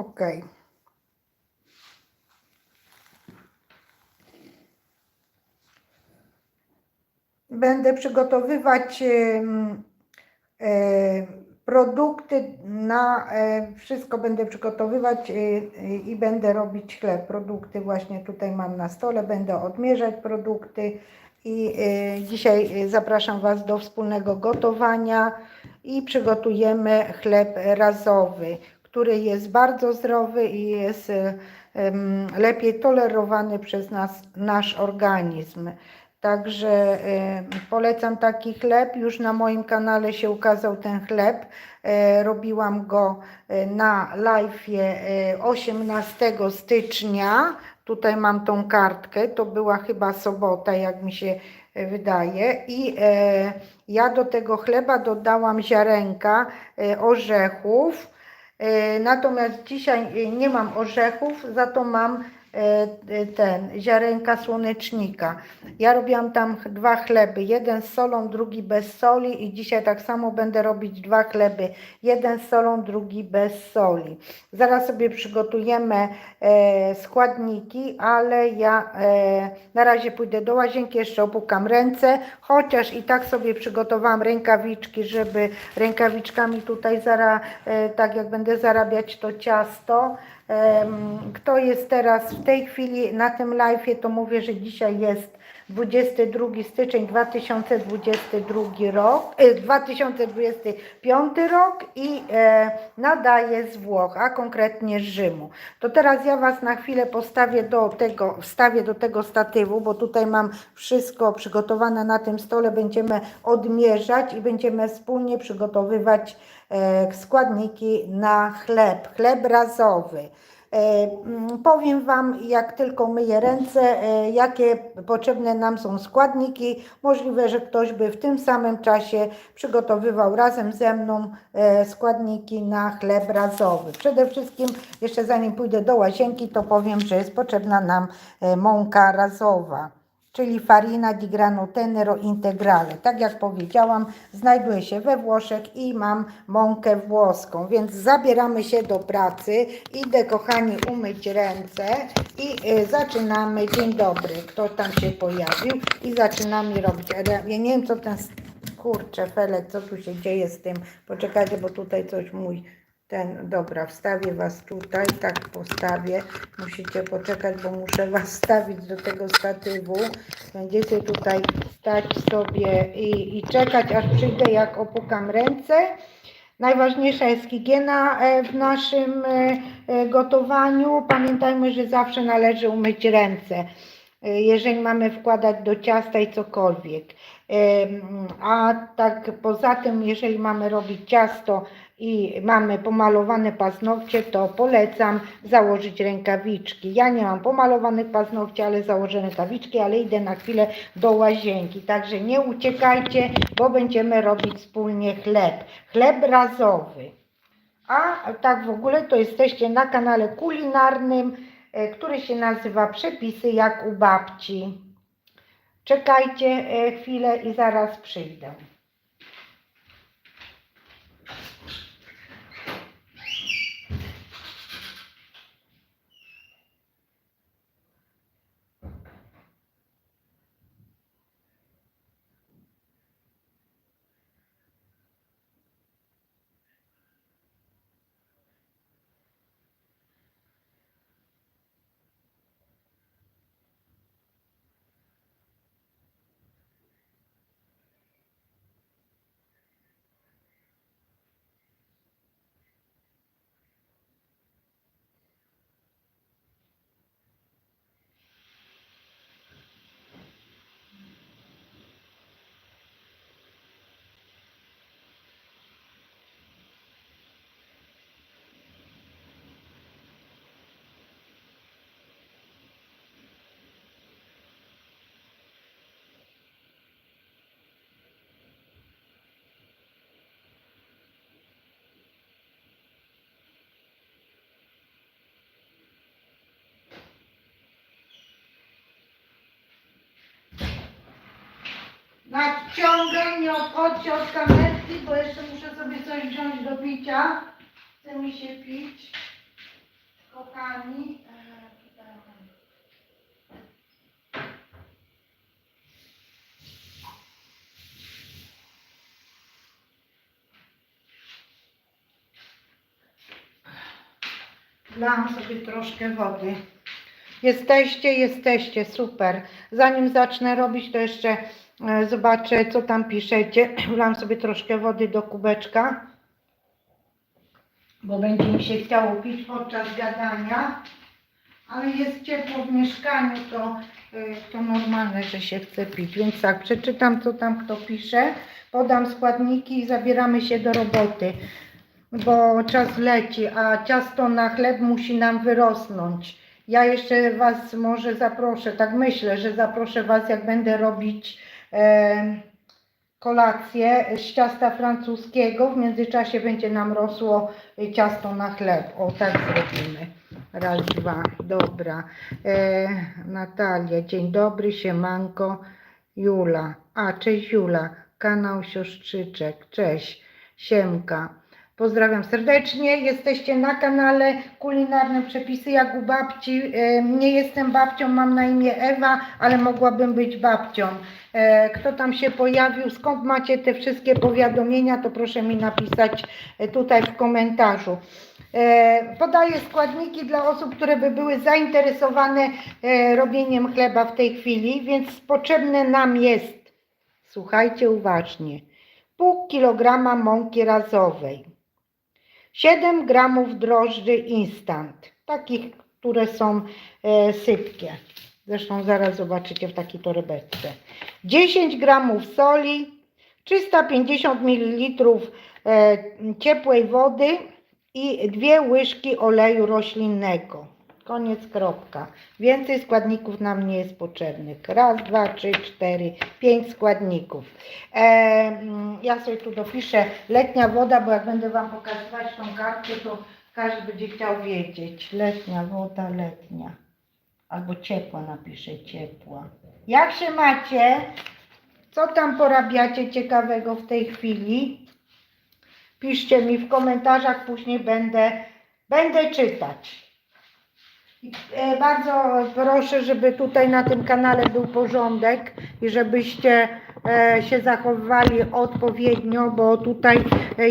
Ok. Będę przygotowywać produkty na wszystko będę przygotowywać i będę robić chleb. Produkty właśnie tutaj mam na stole, będę odmierzać produkty i dzisiaj zapraszam Was do wspólnego gotowania i przygotujemy chleb razowy, który jest bardzo zdrowy i jest lepiej tolerowany przez nasz organizm. Także polecam taki chleb. Już na moim kanale się ukazał ten chleb. Robiłam go na live'ie 18 stycznia. Tutaj mam tą kartkę. To była chyba sobota, jak mi się wydaje. I ja do tego chleba dodałam ziarenka orzechów. Natomiast dzisiaj nie mam orzechów, za to mam ziarenka słonecznika. Ja robiłam tam 2 chleby, jeden z solą, drugi bez soli i dzisiaj tak samo będę robić 2 chleby, jeden z solą, drugi bez soli. Zaraz sobie przygotujemy składniki, ale ja na razie pójdę do łazienki, jeszcze opłukam ręce, chociaż i tak sobie przygotowałam rękawiczki, żeby rękawiczkami tutaj tak jak będę zarabiać to ciasto. Kto jest teraz w tej chwili na tym live'ie, to mówię, że dzisiaj jest 22 styczeń 2022 rok, 2025 rok i nadaję z Włoch, a konkretnie z Rzymu. To teraz ja Was na chwilę wstawię do tego statywu, bo tutaj mam wszystko przygotowane na tym stole, będziemy odmierzać i będziemy wspólnie przygotowywać składniki na chleb razowy. Powiem Wam, jak tylko myję ręce, jakie potrzebne nam są składniki. Możliwe, że ktoś by w tym samym czasie przygotowywał razem ze mną składniki na chleb razowy. Przede wszystkim, jeszcze zanim pójdę do łazienki, to powiem, że jest potrzebna nam mąka razowa, czyli farina di grano tenero integrale. Tak jak powiedziałam, znajduje się we Włoszech i mam mąkę włoską, więc zabieramy się do pracy. Idę, kochani, umyć ręce i zaczynamy. Dzień dobry, kto tam się pojawił i zaczynamy robić. Ja nie wiem, co ten, kurczę, Felek, co tu się dzieje z tym. Poczekajcie, bo tutaj coś dobra, wstawię Was tutaj, tak postawię. Musicie poczekać, bo muszę Was wstawić do tego statywu. Będziecie tutaj stać sobie i czekać, aż przyjdę, jak opłukam ręce. Najważniejsza jest higiena w naszym gotowaniu. Pamiętajmy, że zawsze należy umyć ręce, jeżeli mamy wkładać do ciasta i cokolwiek. A tak poza tym, jeżeli mamy robić ciasto i mamy pomalowane paznokcie, to polecam założyć rękawiczki. Ja nie mam pomalowanych paznokci, ale założę rękawiczki, ale idę na chwilę do łazienki. Także nie uciekajcie, bo będziemy robić wspólnie chleb razowy. A tak w ogóle to jesteście na kanale kulinarnym, który się nazywa Przepisy jak u babci. Czekajcie chwilę i zaraz przyjdę. Nadciągaj, nie odchodźcie od kamerki, bo jeszcze muszę sobie coś wziąć do picia. Chce mi się pić. Wlałam sobie troszkę wody. Jesteście, super. Zanim zacznę robić, to jeszcze zobaczę, co tam piszecie. Wlałam sobie troszkę wody do kubeczka, bo będzie mi się chciało pić podczas gadania. Ale jest ciepło w mieszkaniu, to normalne, że się chce pić. Więc tak, przeczytam, co tam kto pisze. Podam składniki i zabieramy się do roboty, bo czas leci, a ciasto na chleb musi nam wyrosnąć. Ja jeszcze Was może zaproszę, tak myślę, że zaproszę Was, jak będę robić kolację z ciasta francuskiego. W międzyczasie będzie nam rosło ciasto na chleb. O, tak zrobimy. Raz, dwa, dobra. Natalia, dzień dobry, siemanko. Jula, cześć Jula, kanał Siostrzyczek, cześć, siemka. Pozdrawiam serdecznie, jesteście na kanale Kulinarne Przepisy jak u babci. Nie jestem babcią, mam na imię Ewa, ale mogłabym być babcią. Kto tam się pojawił, skąd macie te wszystkie powiadomienia, to proszę mi napisać tutaj w komentarzu. Podaję składniki dla osób, które by były zainteresowane robieniem chleba w tej chwili, więc potrzebne nam jest, słuchajcie uważnie, pół kilograma mąki razowej, 7 gramów drożdży instant, takich, które są sypkie, zresztą zaraz zobaczycie w takiej torebeczce, 10 gramów soli, 350 ml ciepłej wody i 2 łyżki oleju roślinnego. Koniec, kropka. Więcej składników nam nie jest potrzebnych. Raz, dwa, trzy, cztery, 5 składników. Ja sobie tu dopiszę letnia woda, bo jak będę Wam pokazywać tą kartkę, to każdy będzie chciał wiedzieć. Letnia woda, letnia. Albo ciepła napiszę, ciepła. Jak się macie? Co tam porabiacie ciekawego w tej chwili? Piszcie mi w komentarzach, później będę czytać. Bardzo proszę, żeby tutaj na tym kanale był porządek i żebyście się zachowywali odpowiednio, bo tutaj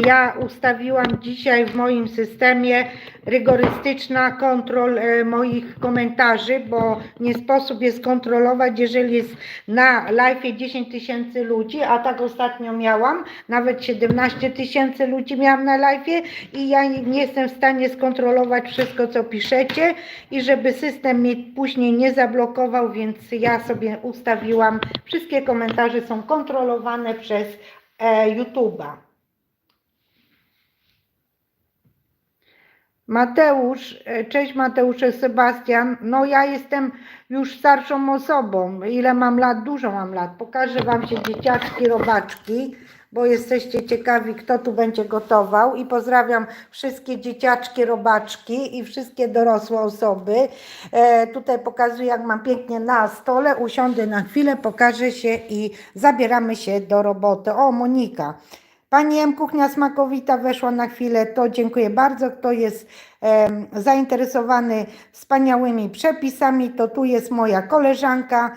ja ustawiłam dzisiaj w moim systemie rygorystyczna kontrol moich komentarzy, bo nie sposób je skontrolować, jeżeli jest na live 10 000 ludzi, a tak ostatnio miałam, nawet 17 000 ludzi miałam na live i ja nie jestem w stanie skontrolować wszystko, co piszecie i żeby system mnie później nie zablokował, więc ja sobie ustawiłam, wszystkie komentarze są kontrolowane przez YouTube'a. Mateusz, cześć Mateusze, Sebastian, no ja jestem już starszą osobą, ile mam lat? Dużo mam lat, pokażę Wam się dzieciaczki, robaczki, bo jesteście ciekawi, kto tu będzie gotował i pozdrawiam wszystkie dzieciaczki, robaczki i wszystkie dorosłe osoby. Tutaj pokazuję, jak mam pięknie na stole, usiądę na chwilę, pokażę się i zabieramy się do roboty. O, Monika. Pani M. Kuchnia Smakowita weszła na chwilę, to dziękuję bardzo. Kto jest zainteresowany wspaniałymi przepisami, to tu jest moja koleżanka,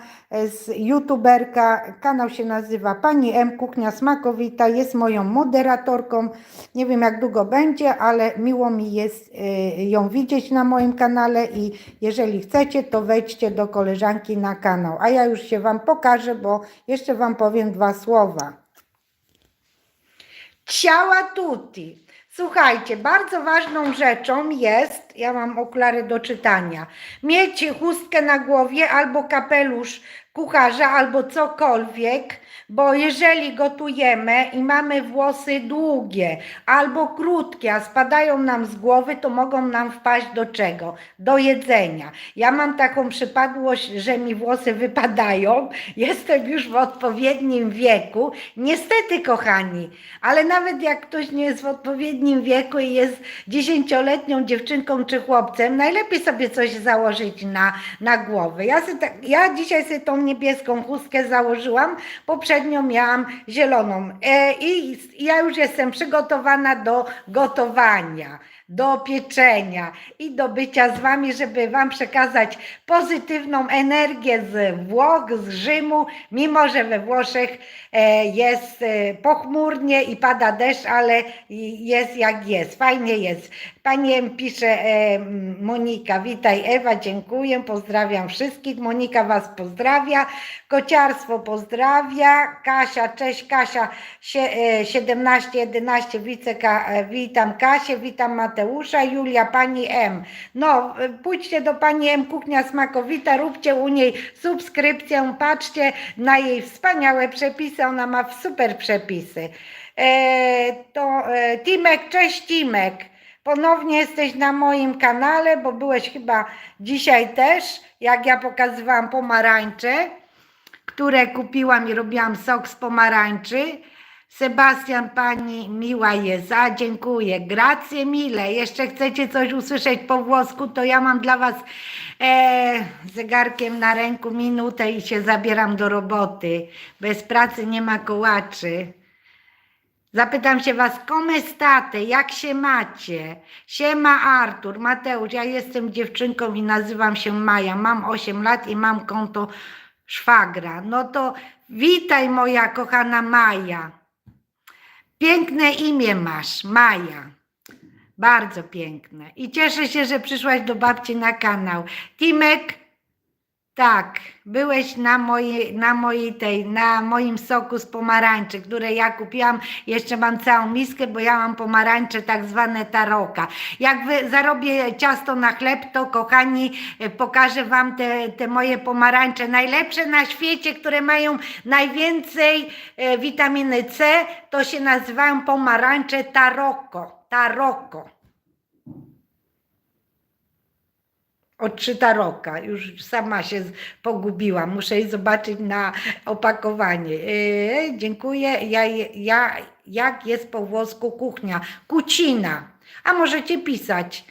youtuberka, kanał się nazywa Pani M. Kuchnia Smakowita, jest moją moderatorką. Nie wiem, jak długo będzie, ale miło mi jest ją widzieć na moim kanale i jeżeli chcecie, to wejdźcie do koleżanki na kanał. A ja już się Wam pokażę, bo jeszcze Wam powiem 2 słowa. Ciao a tutti. Słuchajcie, bardzo ważną rzeczą jest, ja mam okulary do czytania, mieć chustkę na głowie albo kapelusz kucharza, albo cokolwiek, bo jeżeli gotujemy i mamy włosy długie albo krótkie, a spadają nam z głowy, to mogą nam wpaść do czego? Do jedzenia. Ja mam taką przypadłość, że mi włosy wypadają, jestem już w odpowiednim wieku. Niestety, kochani, ale nawet jak ktoś nie jest w odpowiednim wieku i jest 10-letnią dziewczynką czy chłopcem, najlepiej sobie coś założyć na głowę. Ja dzisiaj sobie tą niebieską chustkę założyłam, poprzednio miałam zieloną i ja już jestem przygotowana do gotowania. do pieczenia i do bycia z Wami, żeby Wam przekazać pozytywną energię z Włoch, z Rzymu, mimo że we Włoszech jest pochmurnie i pada deszcz, ale jest jak jest, fajnie jest. Pani pisze Monika, witaj Ewa, dziękuję, pozdrawiam wszystkich, Monika Was pozdrawia, Kociarstwo pozdrawia, Kasia, cześć Kasia, 1711, witam Kasię, witam Mateusza, Julia, pani M. No, pójdźcie do pani M, Kuchnia Smakowita, róbcie u niej subskrypcję, patrzcie na jej wspaniałe przepisy, ona ma super przepisy. Timek, cześć Timek, ponownie jesteś na moim kanale, bo byłeś chyba dzisiaj też, jak ja pokazywałam pomarańcze, które kupiłam i robiłam sok z pomarańczy. Sebastian, pani miła jest, dziękuję, grazie mille. Jeszcze chcecie coś usłyszeć po włosku, to ja mam dla was zegarkiem na ręku minutę i się zabieram do roboty. Bez pracy nie ma kołaczy. Zapytam się was, come state, jak się macie? Siema Artur, Mateusz, ja jestem dziewczynką i nazywam się Maja, mam 8 lat i mam konto szwagra. No to witaj moja kochana Maja. Piękne imię masz, Maja. Bardzo piękne. I cieszę się, że przyszłaś do babci na kanał. Timek, tak, byłeś na moim soku z pomarańczy, które ja kupiłam. Jeszcze mam całą miskę, bo ja mam pomarańcze tak zwane taroka. Jak zarobię ciasto na chleb, to kochani, pokażę wam te moje pomarańcze. Najlepsze na świecie, które mają najwięcej witaminy C, to się nazywają pomarańcze taroko. Taroko. Od 3 taroka, już sama się pogubiłam, muszę jej zobaczyć na opakowanie. Dziękuję, jak jest po włosku kuchnia? Kucina, a możecie pisać.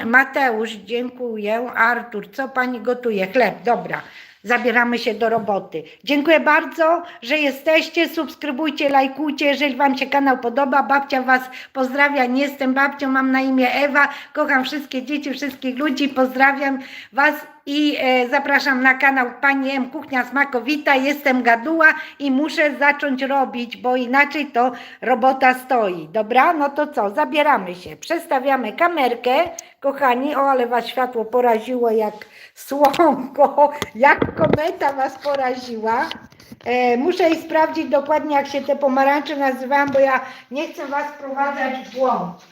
Mateusz, dziękuję. Artur, co pani gotuje? Chleb, dobra. Zabieramy się do roboty. Dziękuję bardzo, że jesteście. Subskrybujcie, lajkujcie, jeżeli wam się kanał podoba. Babcia was pozdrawia. Nie jestem babcią, mam na imię Ewa. Kocham wszystkie dzieci, wszystkich ludzi. Pozdrawiam was i zapraszam na kanał Pani M. Kuchnia Smakowita. Jestem gaduła i muszę zacząć robić, bo inaczej to robota stoi. Dobra? No to co? Zabieramy się. Przestawiamy kamerkę. Kochani, o ale was światło poraziło jak słonko, jak kometa was poraziła. Muszę i sprawdzić dokładnie, jak się te pomarańcze nazywają, bo ja nie chcę was wprowadzać w błąd.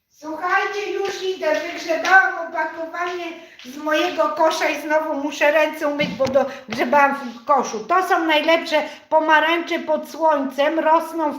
Słuchajcie, już idę, wygrzebałam opakowanie z mojego kosza i znowu muszę ręce umyć, bo grzebałam w koszu. To są najlepsze pomarańcze pod słońcem, rosną w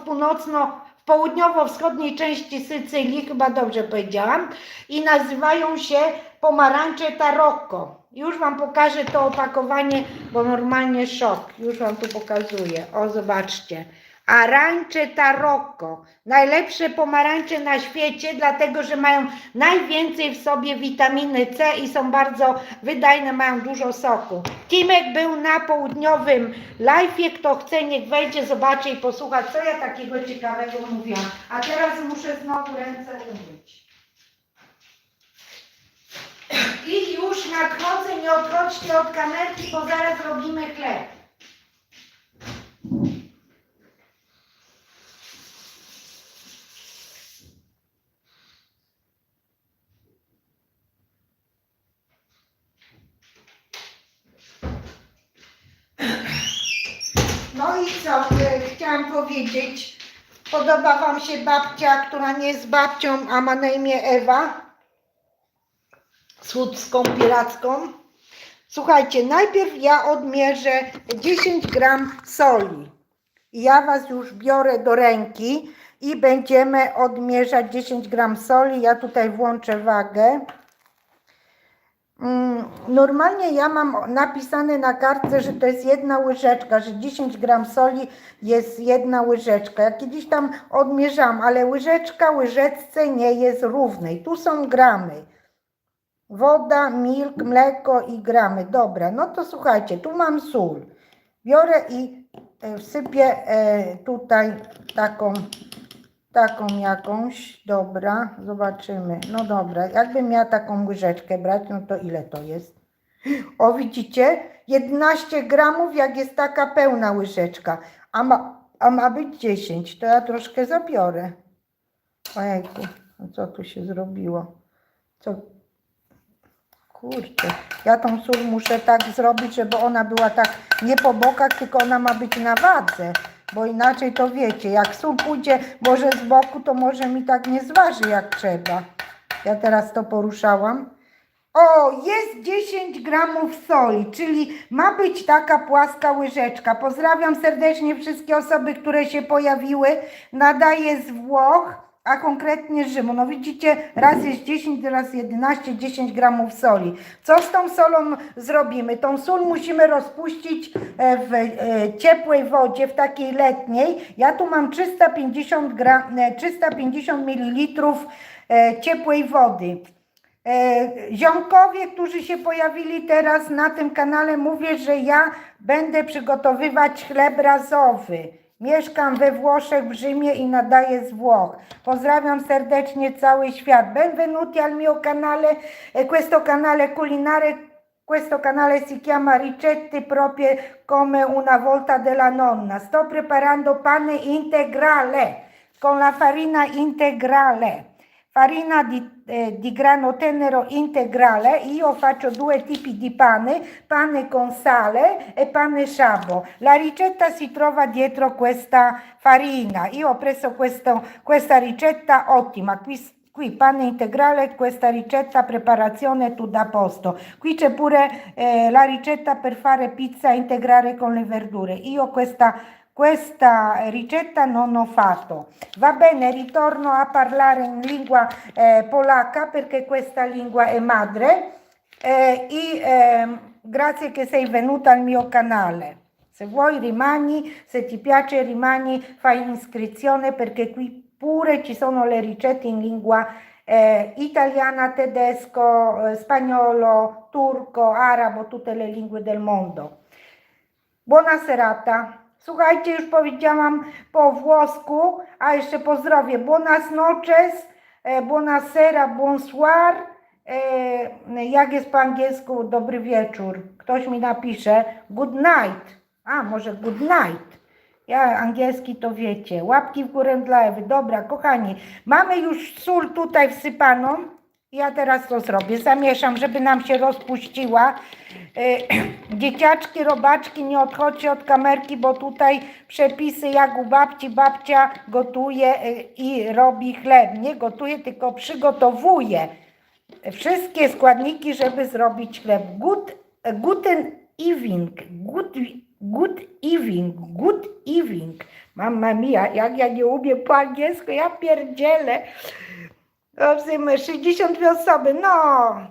południowo-wschodniej części Sycylii, chyba dobrze powiedziałam, i nazywają się pomarańcze tarocco. Już wam pokażę to opakowanie, bo normalnie szok. Już wam tu pokazuję. O, zobaczcie. Arańcze tarocco. Najlepsze pomarańcze na świecie, dlatego że mają najwięcej w sobie witaminy C i są bardzo wydajne, mają dużo soku. Timek był na południowym live'ie, kto chce, niech wejdzie, zobaczy i posłucha, co ja takiego ciekawego mówiłam. A teraz muszę znowu ręce umyć. I już nadchodzę, nie odchodźcie od kamerki, bo zaraz robimy chleb. No i co chciałam powiedzieć, podoba wam się babcia, która nie jest babcią, a ma na imię Ewa, słudzką, piracką. Słuchajcie, najpierw ja odmierzę 10 gram soli. Ja was już biorę do ręki i będziemy odmierzać 10 gram soli. Ja tutaj włączę wagę. Normalnie ja mam napisane na kartce, że to jest 1 łyżeczka, że 10 gram soli jest 1 łyżeczka. Ja kiedyś tam odmierzam, ale łyżeczka łyżeczce nie jest równej. Tu są gramy. Woda, milk, mleko i gramy. Dobra, no to słuchajcie, tu mam sól. Biorę i wsypię tutaj taką jakąś, dobra, zobaczymy. No dobra, jakbym miała taką łyżeczkę brać, no to ile to jest? O, widzicie? 11 gramów, jak jest taka pełna łyżeczka, a ma być 10, to ja troszkę zabiorę. Ojejku, no co tu się zrobiło? Kurczę, ja tą sól muszę tak zrobić, żeby ona była tak nie po bokach, tylko ona ma być na wadze, bo inaczej to wiecie, jak sól pójdzie może z boku, to może mi tak nie zważy jak trzeba. Ja teraz to poruszałam. O, jest 10 gramów soli, czyli ma być taka płaska łyżeczka. Pozdrawiam serdecznie wszystkie osoby, które się pojawiły. Nadaję z Włoch, a konkretnie z Rzymu. No widzicie, raz jest 10, raz 11, 10 gramów soli. Co z tą solą zrobimy? Tą sól musimy rozpuścić w ciepłej wodzie, w takiej letniej. Ja tu mam 350 ml ciepłej wody. Ziomkowie, którzy się pojawili teraz na tym kanale, mówię, że ja będę przygotowywać chleb razowy. Mieszkam we Włoszech, w Rzymie i nadaję z Włoch. Pozdrawiam serdecznie cały świat. Benvenuti al mio canale, questo canale culinare, questo canale si chiama Ricette proprie come una volta della nonna. Sto preparando pane integrale con la farina integrale. Farina di grano tenero integrale. Io faccio 2 tipi di pane con sale e pane sciabo. La ricetta si trova dietro questa farina. Io ho preso questa ricetta ottima. Qui pane integrale, questa ricetta preparazione tutto a posto. Qui c'è pure la ricetta per fare pizza integrale con le verdure. Io questa ricetta non ho fatto. Va bene, ritorno a parlare in lingua polacca perché questa lingua è madre grazie che sei venuta al mio canale. Se vuoi rimani, se ti piace rimani, fai iscrizione perché qui pure ci sono le ricette in lingua italiana, tedesco, spagnolo, turco, arabo, tutte le lingue del mondo. Buona serata. Słuchajcie, już powiedziałam po włosku, a jeszcze pozdrowię. Buenas noches, buona sera, bonsoir. Jak jest po angielsku dobry wieczór? Ktoś mi napisze good night. A, może good night. Ja angielski to wiecie. Łapki w górę dla Ewy. Dobra, kochani, mamy już sól tutaj wsypaną. Ja teraz to zrobię. Zamieszam, żeby nam się rozpuściła. Dzieciaczki, robaczki, nie odchodźcie od kamerki, bo tutaj przepisy jak u babci. Babcia gotuje i robi chleb. Nie gotuje, tylko przygotowuje wszystkie składniki, żeby zrobić chleb. Guten evening. Good evening. Mamma mia, jak ja nie umiem po angielsku, ja pierdzielę. 62 osoby, no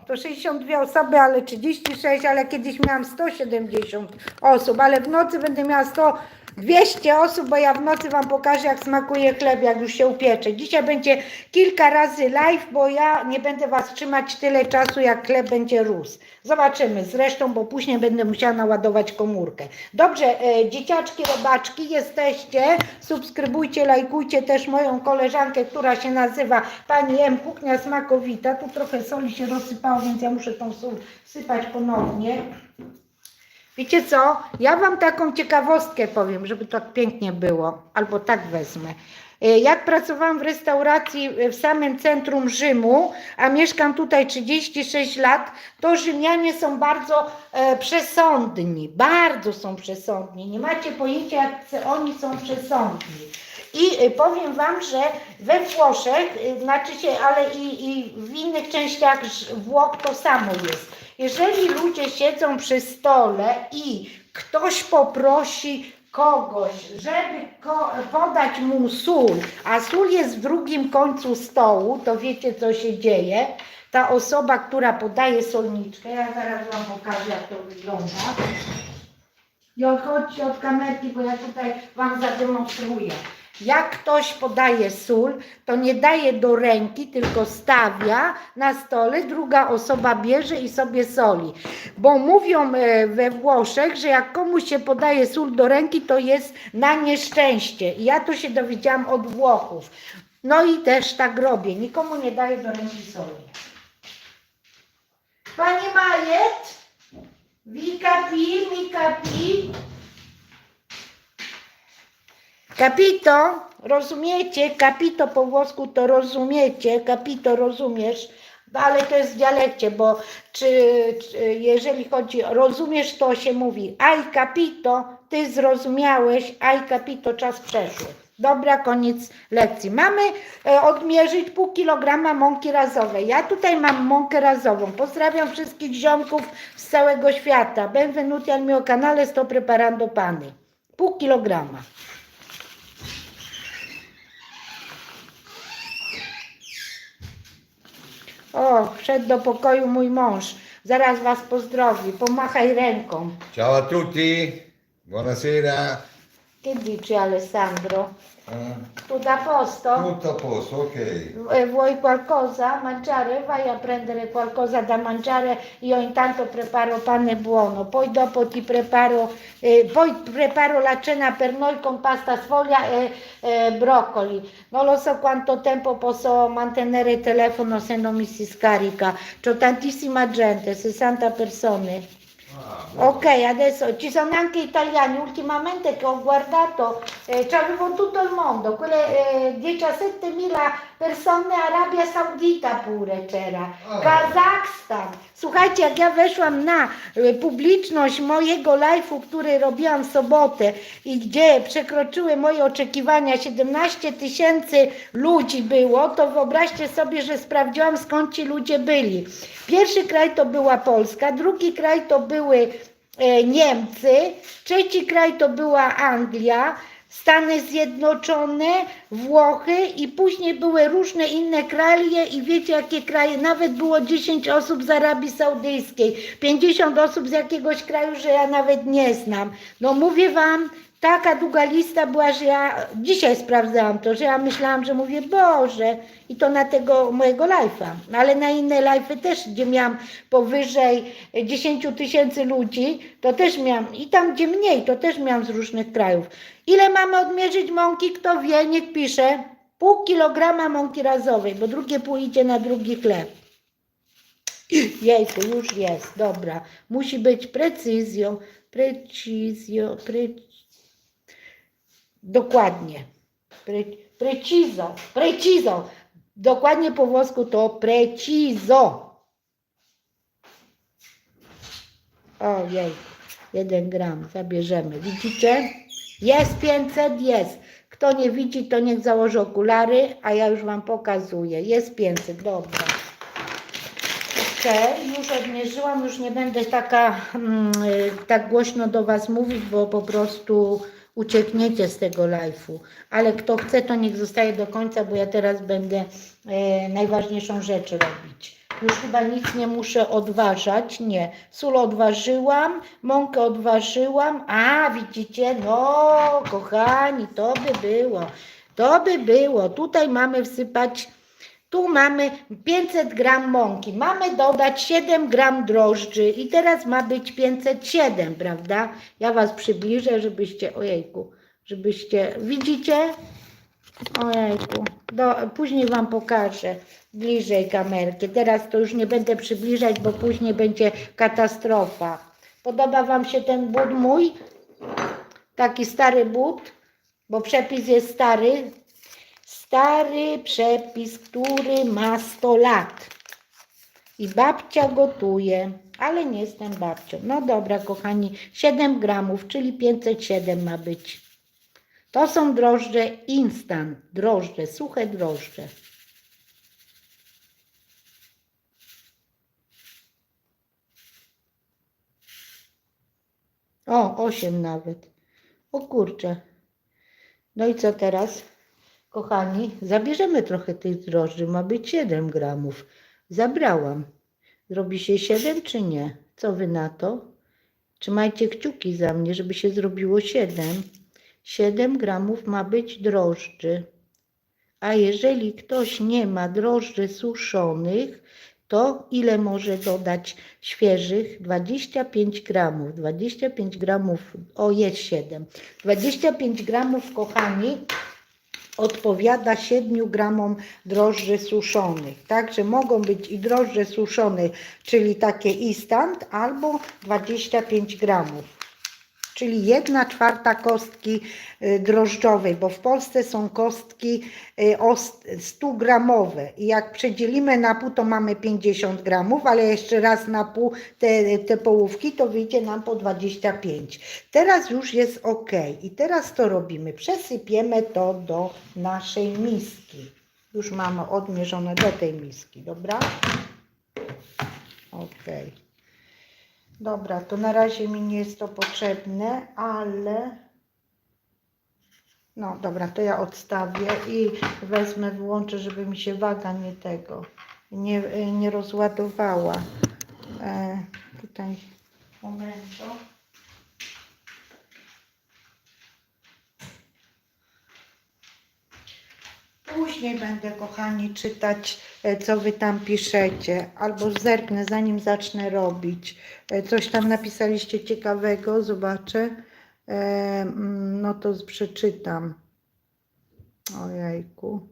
to 62 osoby, ale 36, ale kiedyś miałam 170 osób, ale w nocy będę miała 200 osób, bo ja w nocy wam pokażę, jak smakuje chleb, jak już się upiecze. Dzisiaj będzie kilka razy live, bo ja nie będę was trzymać tyle czasu, jak chleb będzie rósł. Zobaczymy zresztą, bo później będę musiała naładować komórkę. Dobrze, dzieciaczki, robaczki, jesteście, subskrybujcie, lajkujcie też moją koleżankę, która się nazywa Pani M. Kuchnia Smakowita. Tu trochę soli się rozsypało, więc ja muszę tą sól sypać ponownie. Wiecie co? Ja wam taką ciekawostkę powiem, żeby tak pięknie było, albo tak wezmę. Jak pracowałam w restauracji w samym centrum Rzymu, a mieszkam tutaj 36 lat, to Rzymianie są bardzo przesądni, bardzo są przesądni. Nie macie pojęcia, jak oni są przesądni. I powiem wam, że we Włoszech, znaczy się, ale i w innych częściach Włoch to samo jest. Jeżeli ludzie siedzą przy stole i ktoś poprosi kogoś, żeby podać mu sól, a sól jest w drugim końcu stołu, to wiecie, co się dzieje. ta osoba, która podaje solniczkę, ja zaraz Wam pokażę, jak to wygląda. I odchodźcie od kamerki, bo ja tutaj Wam zademonstruję. Jak ktoś podaje sól, to nie daje do ręki, tylko stawia na stole, druga osoba bierze i sobie soli. Bo mówią we Włoszech, że jak komuś się podaje sól do ręki, to jest na nieszczęście. I ja to się dowiedziałam od Włochów. No i też tak robię, nikomu nie daję do ręki soli. Pani Majet, mi capi. Capito, rozumiecie? Capito po włosku to rozumiecie, capito rozumiesz, ale to jest w dialekcie, bo jeżeli chodzi o rozumiesz, to się mówi aj capito, ty zrozumiałeś, aj capito, czas przeszły. Dobra, koniec lekcji. Mamy odmierzyć pół kilograma mąki razowej. Ja tutaj mam mąkę razową. Pozdrawiam wszystkich ziomków z całego świata. Benvenuti al mio canale, sto preparando pani. Pół kilograma. O, wszedł do pokoju mój mąż. Zaraz was pozdrowi. Pomachaj ręką. Ciao a tutti, buonasera. Che dici Alessandro? Tutto a posto? Tutto a posto, ok. Vuoi qualcosa? Mangiare? Vai a prendere qualcosa da mangiare. Io intanto preparo pane buono, poi dopo ti preparo, poi preparo la cena per noi con pasta sfoglia e broccoli. Non lo so quanto tempo posso mantenere il telefono se non mi si scarica. C'ho tantissima gente, 60 persone. Ok, adesso ci sono anche italiani, ultimamente che ho guardato, c'avevo tutto il mondo, quelle 17.000 persone, Arabia Saudita pure c'era, Kazachstan. Słuchajcie, jak ja weszłam na publiczność mojego live'u, który robiłam w sobotę i gdzie przekroczyły moje oczekiwania, 17 000 ludzi było, to wyobraźcie sobie, że sprawdziłam, skąd ci ludzie byli. Pierwszy kraj to była Polska, drugi kraj to były Niemcy, trzeci kraj to była Anglia, Stany Zjednoczone, Włochy i później były różne inne kraje i wiecie jakie kraje, nawet było 10 osób z Arabii Saudyjskiej, 50 osób z jakiegoś kraju, że ja nawet nie znam. No mówię wam, taka długa lista była, że ja dzisiaj sprawdzałam to, że ja myślałam, że mówię, Boże, i to na tego mojego live'a, ale na inne live'y też, gdzie miałam powyżej 10 000 ludzi, to też miałam, i tam gdzie mniej, to też miałam z różnych krajów. Ile mamy odmierzyć mąki, kto wie, niech pisze, pół kilograma mąki razowej, bo drugie pół idzie na drugi chleb. Jejku, już jest, dobra, musi być precyzją, dokładnie. Preciso. Dokładnie po włosku to preciso. Ojej, 1 gram zabierzemy. Widzicie? Jest 500, jest. Kto nie widzi, to niech założy okulary, a ja już wam pokazuję. Jest 500, dobra. Już odmierzyłam, już nie będę tak głośno do was mówić, bo po prostu uciekniecie z tego live'u, ale kto chce, to niech zostaje do końca, bo ja teraz będę najważniejszą rzecz robić. Już chyba nic nie muszę odważać, nie. Sól odważyłam, mąkę odważyłam, widzicie, no kochani, to by było, tutaj mamy wsypać, tu mamy 500 gram mąki, mamy dodać 7 gram drożdży i teraz ma być 507, prawda? Ja was przybliżę, żebyście, ojejku, widzicie? Ojejku, później wam pokażę bliżej kamerkę. Teraz to już nie będę przybliżać, bo później będzie katastrofa. Podoba wam się ten but mój? Taki stary but, bo przepis jest stary. Stary przepis, który ma 100 lat. I babcia gotuje, ale nie jestem babcią. No dobra, kochani, 7 gramów, czyli 507 ma być. To są drożdże instant, drożdże, suche drożdże. O, 8 nawet. O kurczę. No i co teraz? Kochani, zabierzemy trochę tych drożdży, ma być 7 gramów. Zabrałam. Zrobi się 7 czy nie? Co wy na to? Trzymajcie kciuki za mnie, żeby się zrobiło 7. 7 gramów ma być drożdży. A jeżeli ktoś nie ma drożdży suszonych, to ile może dodać świeżych? 25 gramów. 25 gramów, o jest 7. 25 gramów, kochani, odpowiada 7 gramom drożdży suszonych. Także mogą być i drożdże suszone, czyli takie instant, albo 25 gramów. Czyli 1/4 kostki drożdżowej, bo w Polsce są kostki 100-gramowe i jak przedzielimy na pół, to mamy 50 gramów, ale jeszcze raz na pół te połówki, to wyjdzie nam po 25. Teraz już jest ok i teraz to robimy, przesypiemy to do naszej miski. Już mamy odmierzone do tej miski, dobra? Ok. Dobra, to na razie mi nie jest to potrzebne, ale no dobra, to ja odstawię i wezmę, wyłączę, żeby mi się waga nie rozładowała. Tutaj momentu. Później będę, kochani, czytać, co wy tam piszecie, albo zerknę, zanim zacznę robić. Coś tam napisaliście ciekawego, zobaczę. No to przeczytam. Ojejku.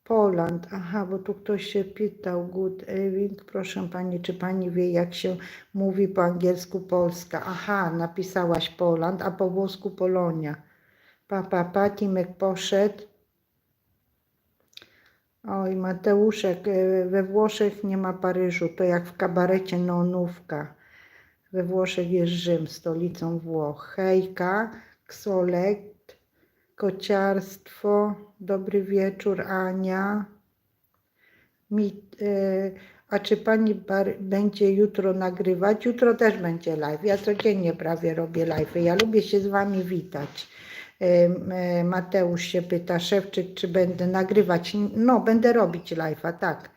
Poland, aha, bo tu ktoś się pytał. Good evening, proszę pani, czy pani wie, jak się mówi po angielsku Polska? Aha, napisałaś Poland, a po włosku Polonia. Timek poszedł. Oj, Mateuszek, we Włoszech nie ma Paryżu, to jak w kabarecie Neonówka. We Włoszech jest Rzym, stolicą Włoch. Hejka, Ksolek, kociarstwo, dobry wieczór, Ania. A czy pani będzie jutro nagrywać? Jutro też będzie live. Ja codziennie prawie robię live. Ja lubię się z wami witać. Mateusz się pyta, Szewczyk, czy będę nagrywać? No, będę robić live'a, tak.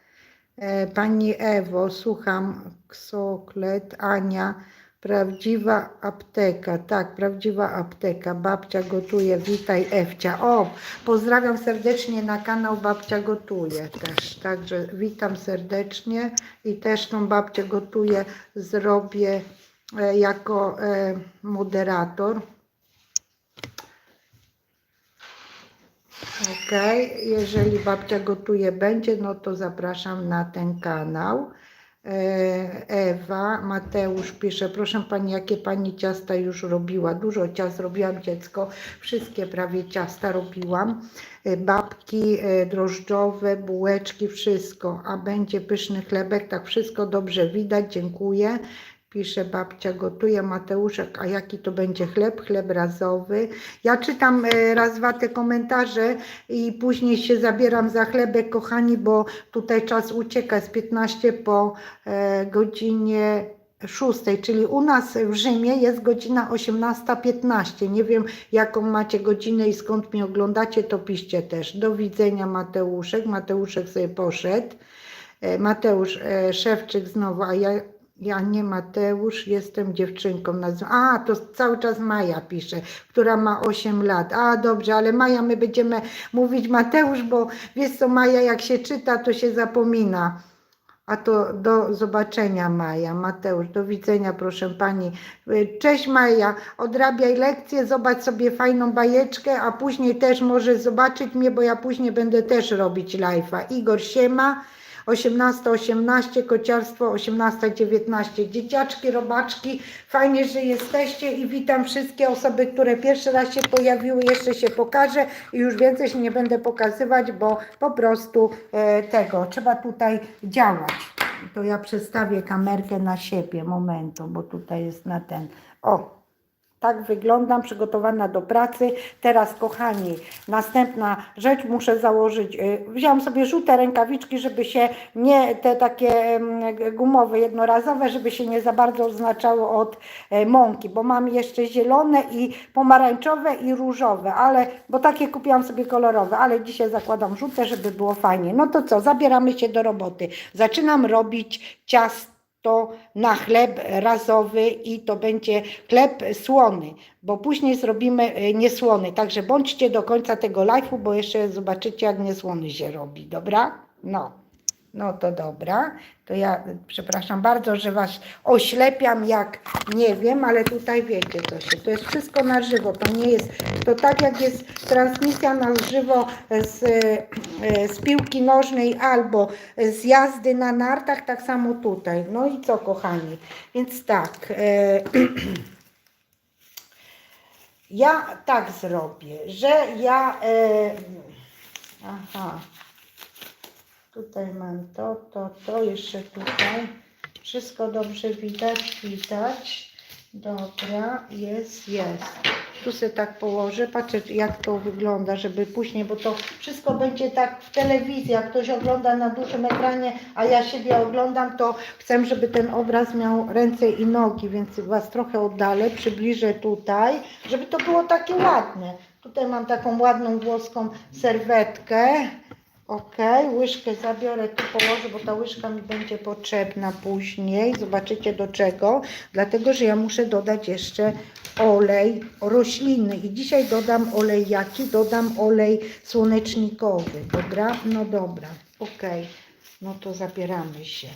Pani Ewo, słucham, Ksoklet, Ania, prawdziwa apteka, tak, prawdziwa apteka, babcia gotuje, witaj Ewcia. O, pozdrawiam serdecznie na kanał Babcia Gotuje też, także witam serdecznie i też tą babcię gotuje zrobię jako moderator. Ok, jeżeli babcia gotuje będzie, no to zapraszam na ten kanał. Ewa, Mateusz pisze, proszę pani, jakie pani ciasta już robiła? Dużo ciast robiłam, dziecko, wszystkie prawie ciasta robiłam. Babki drożdżowe, bułeczki, wszystko, a będzie pyszny chlebek, tak wszystko dobrze widać, dziękuję. Pisze babcia gotuje, Mateuszek, a jaki to będzie chleb? Chleb razowy. Ja czytam raz, dwa te komentarze i później się zabieram za chlebek, kochani, bo tutaj czas ucieka, jest 15 po godzinie 6, czyli u nas w Rzymie jest godzina 18:15. Nie wiem, jaką macie godzinę i skąd mnie oglądacie, to piszcie też. Do widzenia, Mateuszek. Mateuszek sobie poszedł. Mateusz Szewczyk znowu, a ja nie Mateusz, jestem dziewczynką. A, to cały czas Maja pisze, która ma 8 lat. A, dobrze, ale Maja, my będziemy mówić Mateusz, bo wiesz co, Maja, jak się czyta, to się zapomina. A to do zobaczenia, Maja. Mateusz, do widzenia, proszę pani. Cześć, Maja, odrabiaj lekcję, zobacz sobie fajną bajeczkę, a później też możesz zobaczyć mnie, bo ja później będę też robić live'a. Igor, siema. 18:18, kociarstwo 18:19. Dzieciaczki, robaczki, fajnie, że jesteście i witam wszystkie osoby, które pierwszy raz się pojawiły. Jeszcze się pokażę i już więcej się nie będę pokazywać, bo po prostu trzeba tutaj działać. To ja przestawię kamerkę na siebie, momentu, bo tutaj jest na ten. O, Tak wyglądam, przygotowana do pracy. Teraz, kochani, następna rzecz, muszę założyć, wziąłam sobie żółte rękawiczki, żeby się nie, te takie gumowe, jednorazowe, żeby się nie za bardzo oznaczały od mąki, bo mam jeszcze zielone i pomarańczowe i różowe, ale, bo takie kupiłam sobie kolorowe, ale dzisiaj zakładam żółte, żeby było fajnie. No to co, zabieramy się do roboty. Zaczynam robić ciasto na chleb razowy i to będzie chleb słony, bo później zrobimy niesłony, także bądźcie do końca tego live'u, bo jeszcze zobaczycie, jak niesłony się robi, dobra? No to dobra, to ja przepraszam bardzo, że was oślepiam, jak nie wiem, ale tutaj wiecie to jest wszystko na żywo, to nie jest, to tak jak jest transmisja na żywo z piłki nożnej albo z jazdy na nartach, tak samo tutaj. No i co, kochani, więc tak, ja tak zrobię, że ja, tutaj mam to, jeszcze tutaj. Wszystko dobrze widać. Dobra, jest. Tu sobie tak położę, patrzę jak to wygląda, żeby później, bo to wszystko będzie tak w telewizji, jak ktoś ogląda na dużym ekranie, a ja siebie oglądam, to chcę, żeby ten obraz miał ręce i nogi, więc was trochę oddalę, przybliżę tutaj, żeby to było takie ładne. Tutaj mam taką ładną włoską serwetkę. Ok, łyżkę zabiorę, tu położę, bo ta łyżka mi będzie potrzebna później. Zobaczycie do czego. Dlatego, że ja muszę dodać jeszcze olej roślinny. I dzisiaj dodam olej jaki? Dodam olej słonecznikowy. Dobra? No dobra. Ok. No to zabieramy się.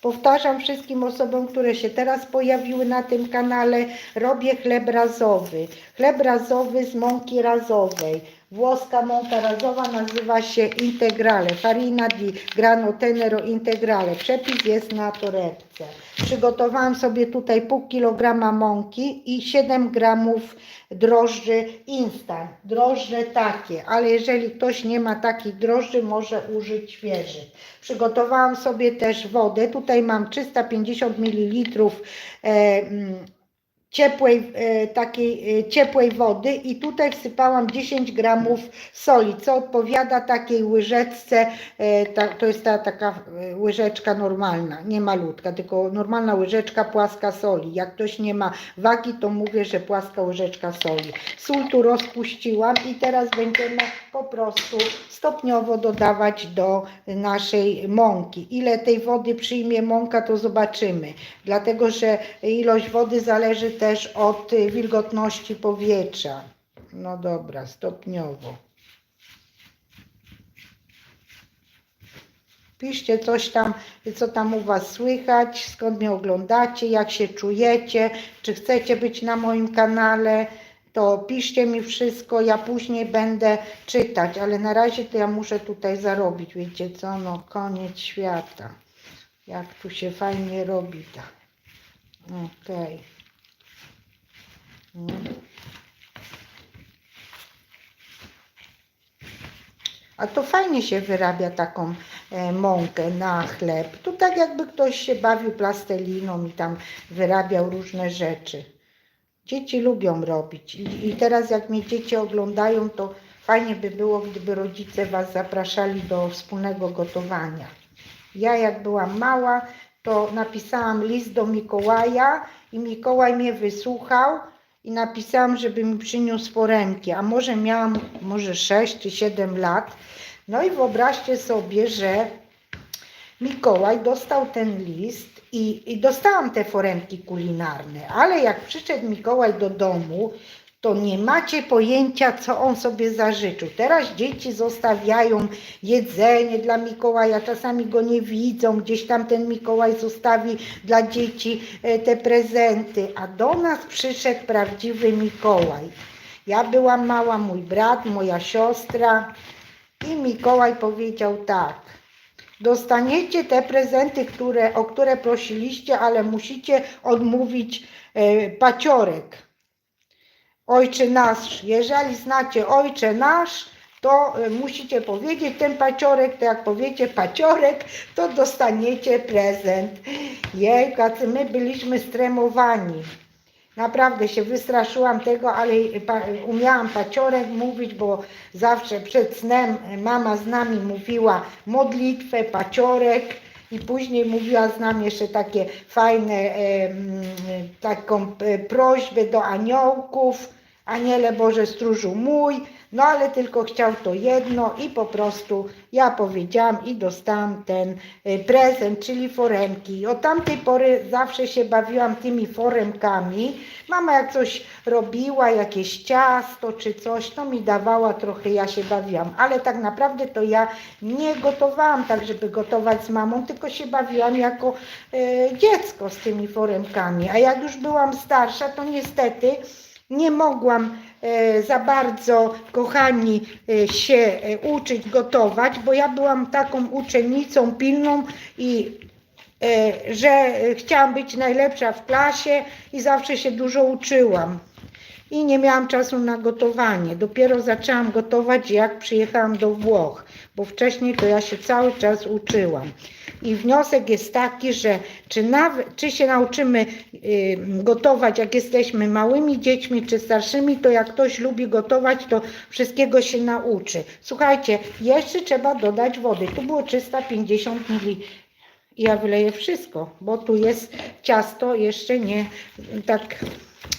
Powtarzam wszystkim osobom, które się teraz pojawiły na tym kanale, robię chleb razowy. Chleb razowy z mąki razowej. Włoska mąka razowa nazywa się Integrale, farina di grano tenero integrale. Przepis jest na torebce. Przygotowałam sobie tutaj pół kilograma mąki i 7 gramów drożdży instant. Drożdże takie, ale jeżeli ktoś nie ma takich drożdży, może użyć świeżych. Przygotowałam sobie też wodę. Tutaj mam 350 ml ciepłej wody i tutaj wsypałam 10 gramów soli, co odpowiada takiej łyżeczce, to jest taka łyżeczka normalna, nie malutka, tylko normalna łyżeczka płaska soli. Jak ktoś nie ma wagi, to mówię, że płaska łyżeczka soli. Sól tu rozpuściłam i teraz będziemy po prostu stopniowo dodawać do naszej mąki. Ile tej wody przyjmie mąka, to zobaczymy, dlatego że ilość wody zależy też od wilgotności powietrza. No dobra, stopniowo. Piszcie coś tam, co tam u was słychać, skąd mnie oglądacie, jak się czujecie, czy chcecie być na moim kanale, to piszcie mi wszystko, ja później będę czytać, ale na razie to ja muszę tutaj zarobić, wiecie co, no koniec świata. Jak tu się fajnie robi tak. Okej. A to fajnie się wyrabia taką mąkę na chleb. Tu tak jakby ktoś się bawił plasteliną i tam wyrabiał różne rzeczy. Dzieci lubią robić i teraz jak mnie dzieci oglądają, to fajnie by było, gdyby rodzice was zapraszali do wspólnego gotowania. Ja jak byłam mała, to napisałam list do Mikołaja i Mikołaj mnie wysłuchał i napisałam, żeby mi przyniósł foremki, a może miałam 6 czy 7 lat. No i wyobraźcie sobie, że Mikołaj dostał ten list i dostałam te foremki kulinarne, ale jak przyszedł Mikołaj do domu, to nie macie pojęcia, co on sobie zażyczył. Teraz dzieci zostawiają jedzenie dla Mikołaja, czasami go nie widzą, gdzieś tam ten Mikołaj zostawi dla dzieci te prezenty, a do nas przyszedł prawdziwy Mikołaj. Ja byłam mała, mój brat, moja siostra i Mikołaj powiedział tak: dostaniecie te prezenty, o które prosiliście, ale musicie odmówić paciorek. Ojcze nasz, jeżeli znacie Ojcze nasz, to musicie powiedzieć ten paciorek, to jak powiecie paciorek, to dostaniecie prezent. Jejku, my byliśmy stremowani. Naprawdę się wystraszyłam tego, ale umiałam paciorek mówić, bo zawsze przed snem mama z nami mówiła modlitwę, paciorek i później mówiła z nami jeszcze takie fajne, taką prośbę do aniołków. Aniele Boże stróżu mój, no ale tylko chciał to jedno i po prostu ja powiedziałam i dostałam ten prezent, czyli foremki. Od tamtej pory zawsze się bawiłam tymi foremkami. Mama jak coś robiła, jakieś ciasto czy coś, to mi dawała trochę, ja się bawiłam. Ale tak naprawdę to ja nie gotowałam tak, żeby gotować z mamą, tylko się bawiłam jako dziecko z tymi foremkami. A jak już byłam starsza, to niestety nie mogłam za bardzo, kochani, się uczyć gotować, bo ja byłam taką uczennicą pilną i że chciałam być najlepsza w klasie i zawsze się dużo uczyłam. I nie miałam czasu na gotowanie. Dopiero zaczęłam gotować, jak przyjechałam do Włoch, bo wcześniej to ja się cały czas uczyłam. I wniosek jest taki, że czy się nauczymy gotować, jak jesteśmy małymi dziećmi, czy starszymi, to jak ktoś lubi gotować, to wszystkiego się nauczy. Słuchajcie, jeszcze trzeba dodać wody. Tu było 350 ml. I ja wyleję wszystko, bo tu jest ciasto jeszcze nie tak,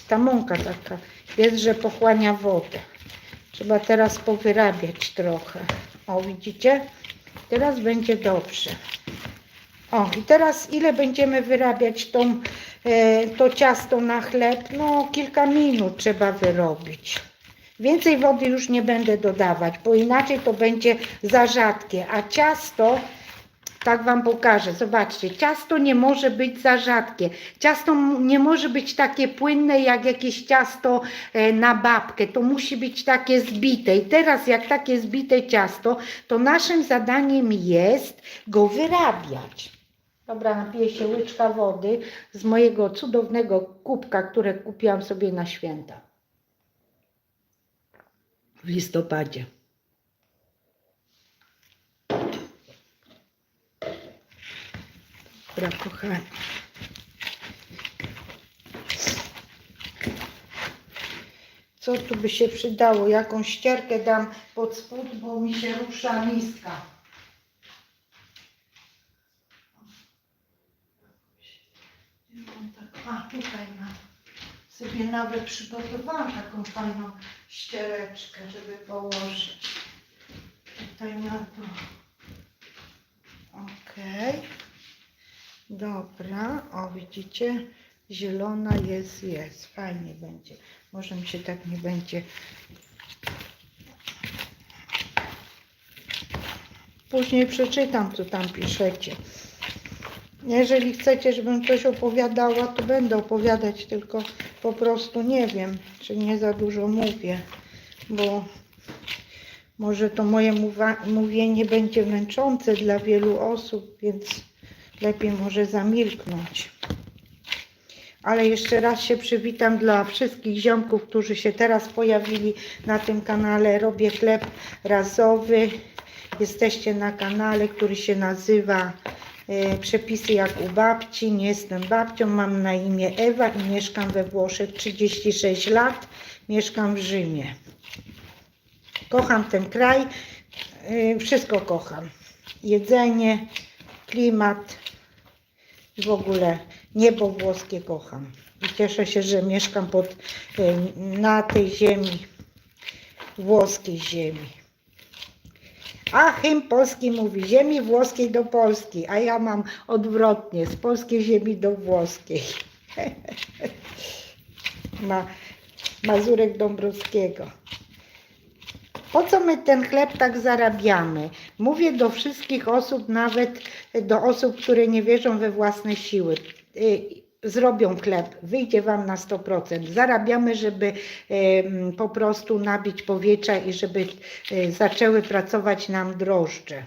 ta mąka taka jest, że pochłania wodę. Trzeba teraz powyrabiać trochę. O, widzicie? Teraz będzie dobrze. O, i teraz ile będziemy wyrabiać to ciasto na chleb? No, kilka minut trzeba wyrobić. Więcej wody już nie będę dodawać, bo inaczej to będzie za rzadkie, a ciasto, tak wam pokażę, zobaczcie, ciasto nie może być za rzadkie. Ciasto nie może być takie płynne jak jakieś ciasto na babkę. To musi być takie zbite. I teraz jak takie zbite ciasto, to naszym zadaniem jest go wyrabiać. Dobra, napiję się łyczka wody z mojego cudownego kubka, które kupiłam sobie na święta. W listopadzie. Dobra, kochani. Co tu by się przydało? Jakąś ścierkę dam pod spód, bo mi się rusza miska. A, tutaj mam. Sobie nawet przygotowałam taką fajną ściereczkę, żeby położyć. Tutaj na to. Okej. Dobra, o widzicie, zielona jest, fajnie będzie. Może mi się tak nie będzie. Później przeczytam, co tam piszecie. Jeżeli chcecie, żebym coś opowiadała, to będę opowiadać, tylko po prostu nie wiem, czy nie za dużo mówię, bo może to moje mówienie będzie męczące dla wielu osób, więc lepiej może zamilknąć. Ale jeszcze raz się przywitam dla wszystkich ziomków, którzy się teraz pojawili na tym kanale. Robię chleb razowy. Jesteście na kanale, który się nazywa Przepisy jak u babci. Nie jestem babcią, mam na imię Ewa i mieszkam we Włoszech 36 lat. Mieszkam w Rzymie. Kocham ten kraj, wszystko kocham. Jedzenie, klimat i w ogóle niebo włoskie kocham. I cieszę się, że mieszkam na tej ziemi, włoskiej ziemi. A hymn polski mówi ziemi włoskiej do Polski, a ja mam odwrotnie, z polskiej ziemi do włoskiej. Mazurek Dąbrowskiego. Po co my ten chleb tak zarabiamy? Mówię do wszystkich osób, nawet do osób, które nie wierzą we własne siły. Zrobią chleb, wyjdzie wam na 100%. Zarabiamy, żeby po prostu nabić powietrza i żeby zaczęły pracować nam drożdże.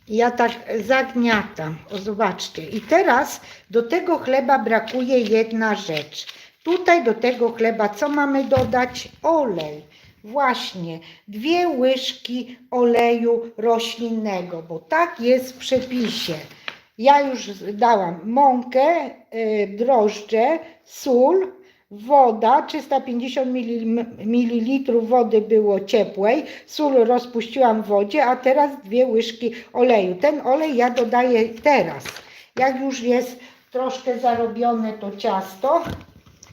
Ja tak zagniatam. O, zobaczcie. I teraz do tego chleba brakuje jedna rzecz. Tutaj do tego chleba co mamy dodać? Olej. Właśnie, 2 łyżki oleju roślinnego, bo tak jest w przepisie. Ja już dałam mąkę, drożdże, sól, woda, 350 ml wody było ciepłej, sól rozpuściłam w wodzie, a teraz 2 łyżki oleju. Ten olej ja dodaję teraz. Jak już jest troszkę zarobione to ciasto,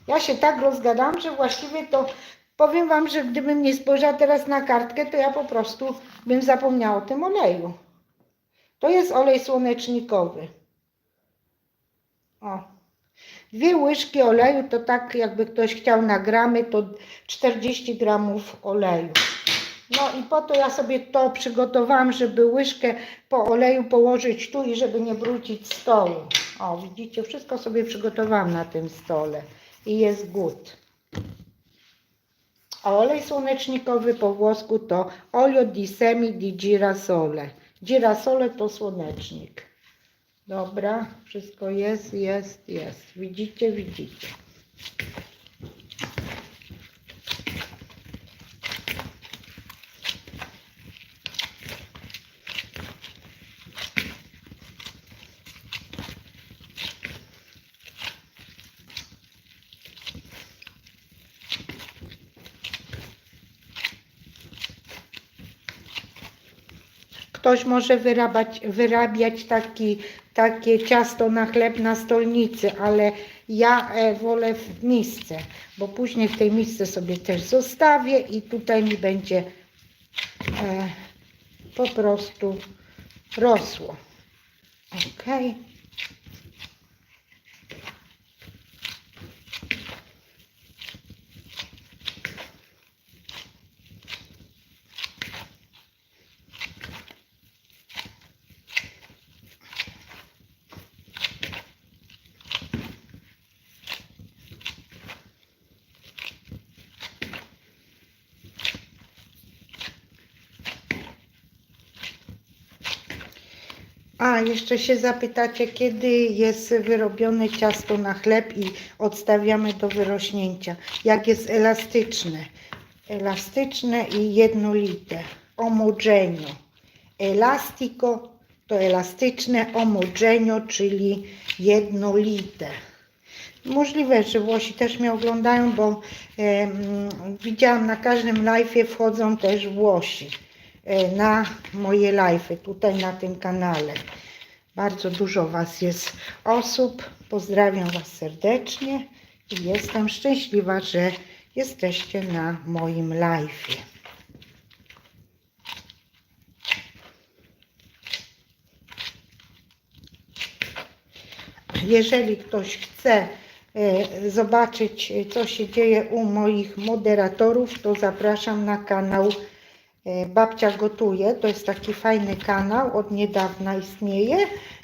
ja się tak rozgadam, że właściwie to powiem Wam, że gdybym nie spojrzała teraz na kartkę, to ja po prostu bym zapomniała o tym oleju. To jest olej słonecznikowy. O. 2 łyżki oleju to tak jakby ktoś chciał na gramy, to 40 gramów oleju. No i po to ja sobie to przygotowałam, żeby łyżkę po oleju położyć tu i żeby nie brudzić stołu. O, widzicie, wszystko sobie przygotowałam na tym stole i jest good. A olej słonecznikowy po włosku to olio di semi di girasole. Girasole to słonecznik. Dobra, wszystko jest. Widzicie, widzicie. Ktoś może wyrabiać takie ciasto na chleb na stolnicy, ale ja wolę w misce, bo później w tej misce sobie też zostawię i tutaj mi będzie po prostu rosło. Ok. A, jeszcze się zapytacie, kiedy jest wyrobione ciasto na chleb i odstawiamy do wyrośnięcia. Jak jest elastyczne i jednolite, omogenio. Elastico to elastyczne, omogenio, czyli jednolite. Możliwe, że Włosi też mnie oglądają, bo widziałam na każdym live'ie wchodzą też Włosi. Na moje live'y, tutaj na tym kanale. Bardzo dużo Was jest osób. Pozdrawiam Was serdecznie i jestem szczęśliwa, że jesteście na moim live'ie. Jeżeli ktoś chce zobaczyć, co się dzieje u moich moderatorów, to zapraszam na kanał Babcia Gotuje. To jest taki fajny kanał, od niedawna istnieje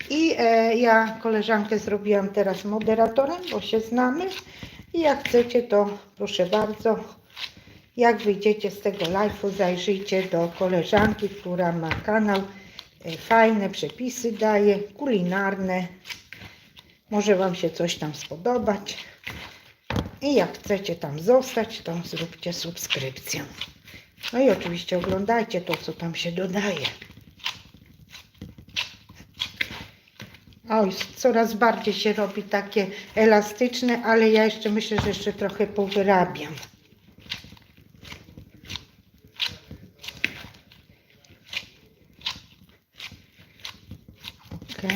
i ja koleżankę zrobiłam teraz moderatorem, bo się znamy i jak chcecie, to proszę bardzo, jak wyjdziecie z tego live'u, zajrzyjcie do koleżanki, która ma kanał, fajne przepisy daje, kulinarne, może Wam się coś tam spodobać i jak chcecie tam zostać, to zróbcie subskrypcję. No i oczywiście oglądajcie to, co tam się dodaje. Oj, coraz bardziej się robi takie elastyczne, ale ja jeszcze myślę, że jeszcze trochę powyrabiam. Ok.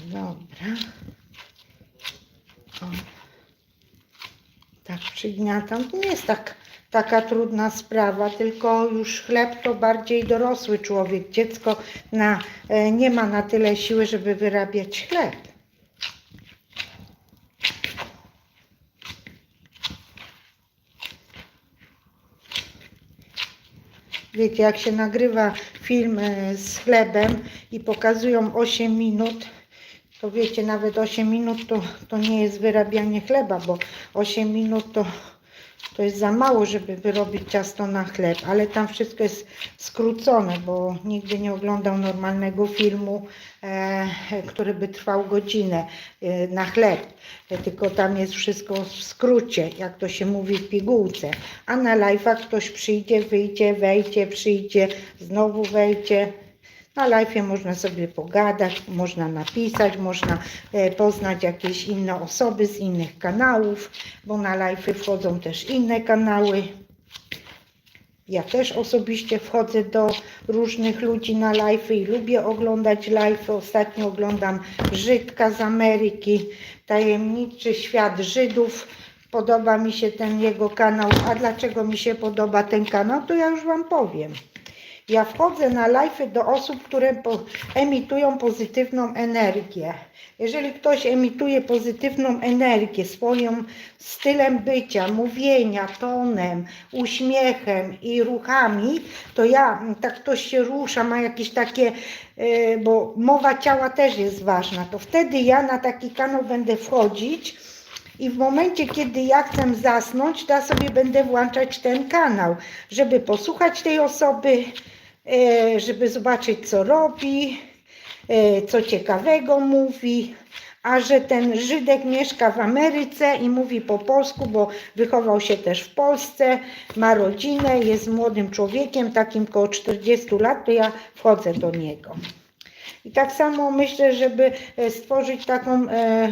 Dobra. O. Tak przygniatam. To nie jest taka trudna sprawa, tylko już chleb to bardziej dorosły człowiek. Dziecko nie ma na tyle siły, żeby wyrabiać chleb. Wiecie, jak się nagrywa film z chlebem i pokazują 8 minut, to wiecie, nawet 8 minut to nie jest wyrabianie chleba, bo 8 minut to jest za mało, żeby wyrobić ciasto na chleb, ale tam wszystko jest skrócone, bo nigdy nie oglądał normalnego filmu, który by trwał godzinę na chleb, tylko tam jest wszystko w skrócie, jak to się mówi w pigułce, a na live'ach ktoś przyjdzie, wyjdzie, wejdzie, przyjdzie, znowu wejdzie. Na live'ie można sobie pogadać, można napisać, można poznać jakieś inne osoby z innych kanałów, bo na live'y wchodzą też inne kanały. Ja też osobiście wchodzę do różnych ludzi na live'y i lubię oglądać live'y. Ostatnio oglądam Żydka z Ameryki, Tajemniczy Świat Żydów. Podoba mi się ten jego kanał. A dlaczego mi się podoba ten kanał, to ja już Wam powiem. Ja wchodzę na live'y do osób, które emitują pozytywną energię. Jeżeli ktoś emituje pozytywną energię swoim stylem bycia, mówienia, tonem, uśmiechem i ruchami, to tak ktoś się rusza, ma jakieś takie, bo mowa ciała też jest ważna, to wtedy ja na taki kanał będę wchodzić i w momencie, kiedy ja chcę zasnąć, to ja sobie będę włączać ten kanał, żeby posłuchać tej osoby, żeby zobaczyć, co robi, co ciekawego mówi, a że ten Żydek mieszka w Ameryce i mówi po polsku, bo wychował się też w Polsce, ma rodzinę, jest młodym człowiekiem, takim koło 40 lat, to ja wchodzę do niego. I tak samo myślę, żeby stworzyć taką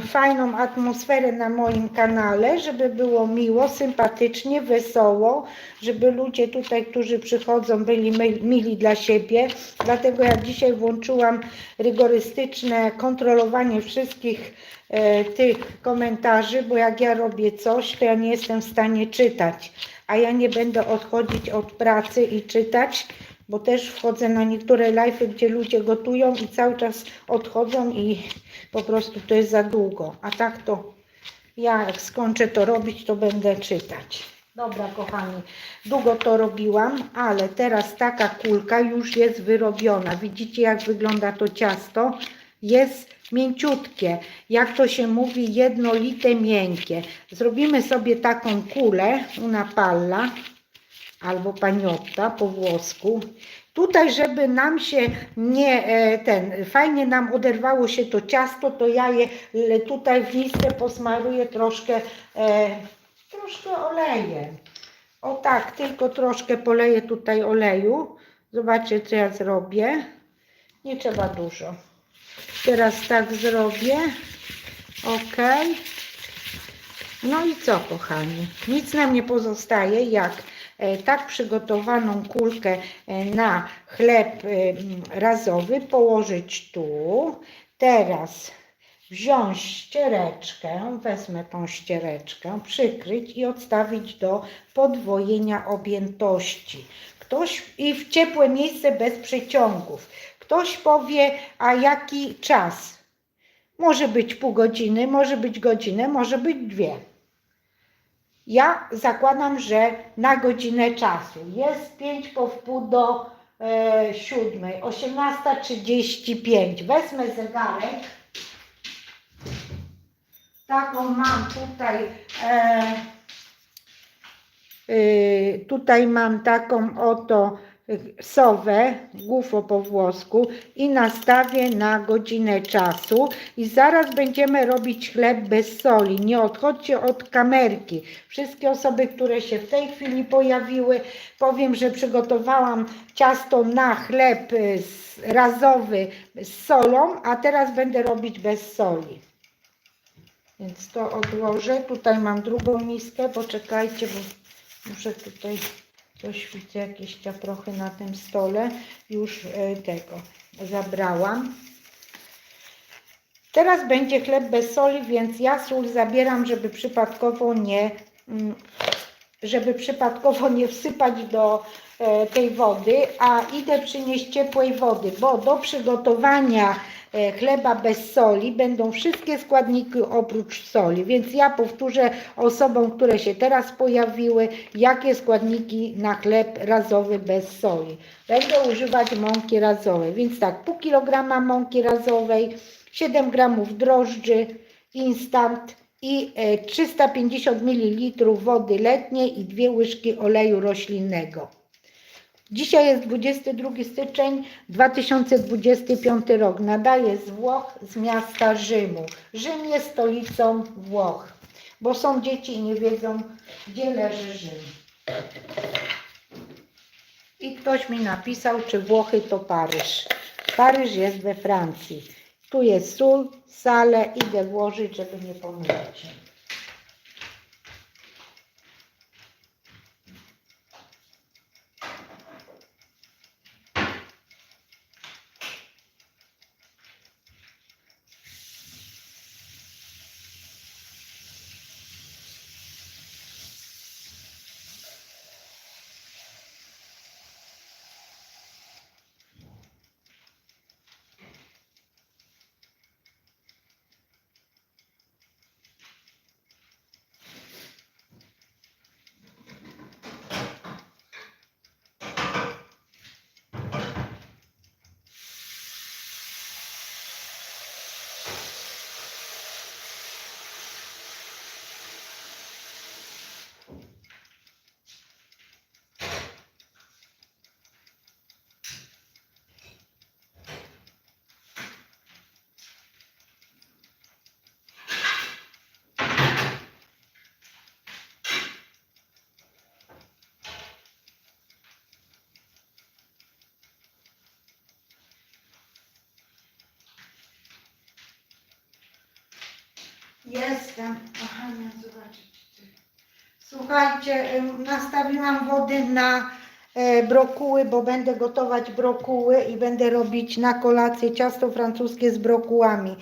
fajną atmosferę na moim kanale, żeby było miło, sympatycznie, wesoło, żeby ludzie tutaj, którzy przychodzą, byli mili dla siebie. Dlatego ja dzisiaj włączyłam rygorystyczne kontrolowanie wszystkich tych komentarzy, bo jak ja robię coś, to ja nie jestem w stanie czytać, a ja nie będę odchodzić od pracy i czytać, bo też wchodzę na niektóre live'y, gdzie ludzie gotują i cały czas odchodzą i po prostu to jest za długo. A tak to ja jak skończę to robić, to będę czytać. Dobra, kochani, długo to robiłam, ale teraz taka kulka już jest wyrobiona. Widzicie, jak wygląda to ciasto? Jest mięciutkie, jak to się mówi, jednolite, miękkie. Zrobimy sobie taką kulę, una palla, albo paniotta po włosku. Tutaj, żeby nam się fajnie nam oderwało się to ciasto, to ja je tutaj w misce posmaruję troszkę olejem. O tak, tylko troszkę poleję tutaj oleju. Zobaczcie, co ja zrobię. Nie trzeba dużo. Teraz tak zrobię. Ok. No i co, kochani? Nic nam nie pozostaje, jak tak przygotowaną kulkę na chleb razowy położyć tu. Teraz wziąć ściereczkę, wezmę tą ściereczkę, przykryć i odstawić do podwojenia objętości. I w ciepłe miejsce bez przeciągów. Ktoś powie, a jaki czas? Może być pół godziny, może być godzinę, może być 2. Ja zakładam, że na godzinę czasu. Jest 5 po wpół do 7, 18:35. Wezmę zegarek. Taką mam tutaj mam taką oto sowę, gufo po włosku i nastawię na godzinę czasu i zaraz będziemy robić chleb bez soli. Nie odchodźcie od kamerki. Wszystkie osoby, które się w tej chwili pojawiły, powiem, że przygotowałam ciasto na chleb razowy z solą, a teraz będę robić bez soli. Więc to odłożę. Tutaj mam drugą miskę, poczekajcie, bo muszę tutaj coś, widzę, jakieś ciaprochy na tym stole. Już tego zabrałam. Teraz będzie chleb bez soli, więc ja sól zabieram, żeby przypadkowo nie wsypać do tej wody, a idę przynieść ciepłej wody, bo do przygotowania chleba bez soli będą wszystkie składniki oprócz soli, więc ja powtórzę osobom, które się teraz pojawiły, jakie składniki na chleb razowy bez soli. Będę używać mąki razowej, więc tak, pół kilograma mąki razowej, 7 gramów drożdży instant i 350 ml wody letniej i 2 łyżki oleju roślinnego. Dzisiaj jest 22 styczeń 2025 rok. Nadaję z Włoch, z miasta Rzymu. Rzym jest stolicą Włoch, bo są dzieci i nie wiedzą, gdzie leży Rzym. I ktoś mi napisał, czy Włochy to Paryż. Paryż jest we Francji. Tu jest sól, salę, idę włożyć, żeby nie pomylić się. Jestem. Aha, nie zobaczyć. Słuchajcie, nastawiłam wody na brokuły, bo będę gotować brokuły i będę robić na kolację ciasto francuskie z brokułami.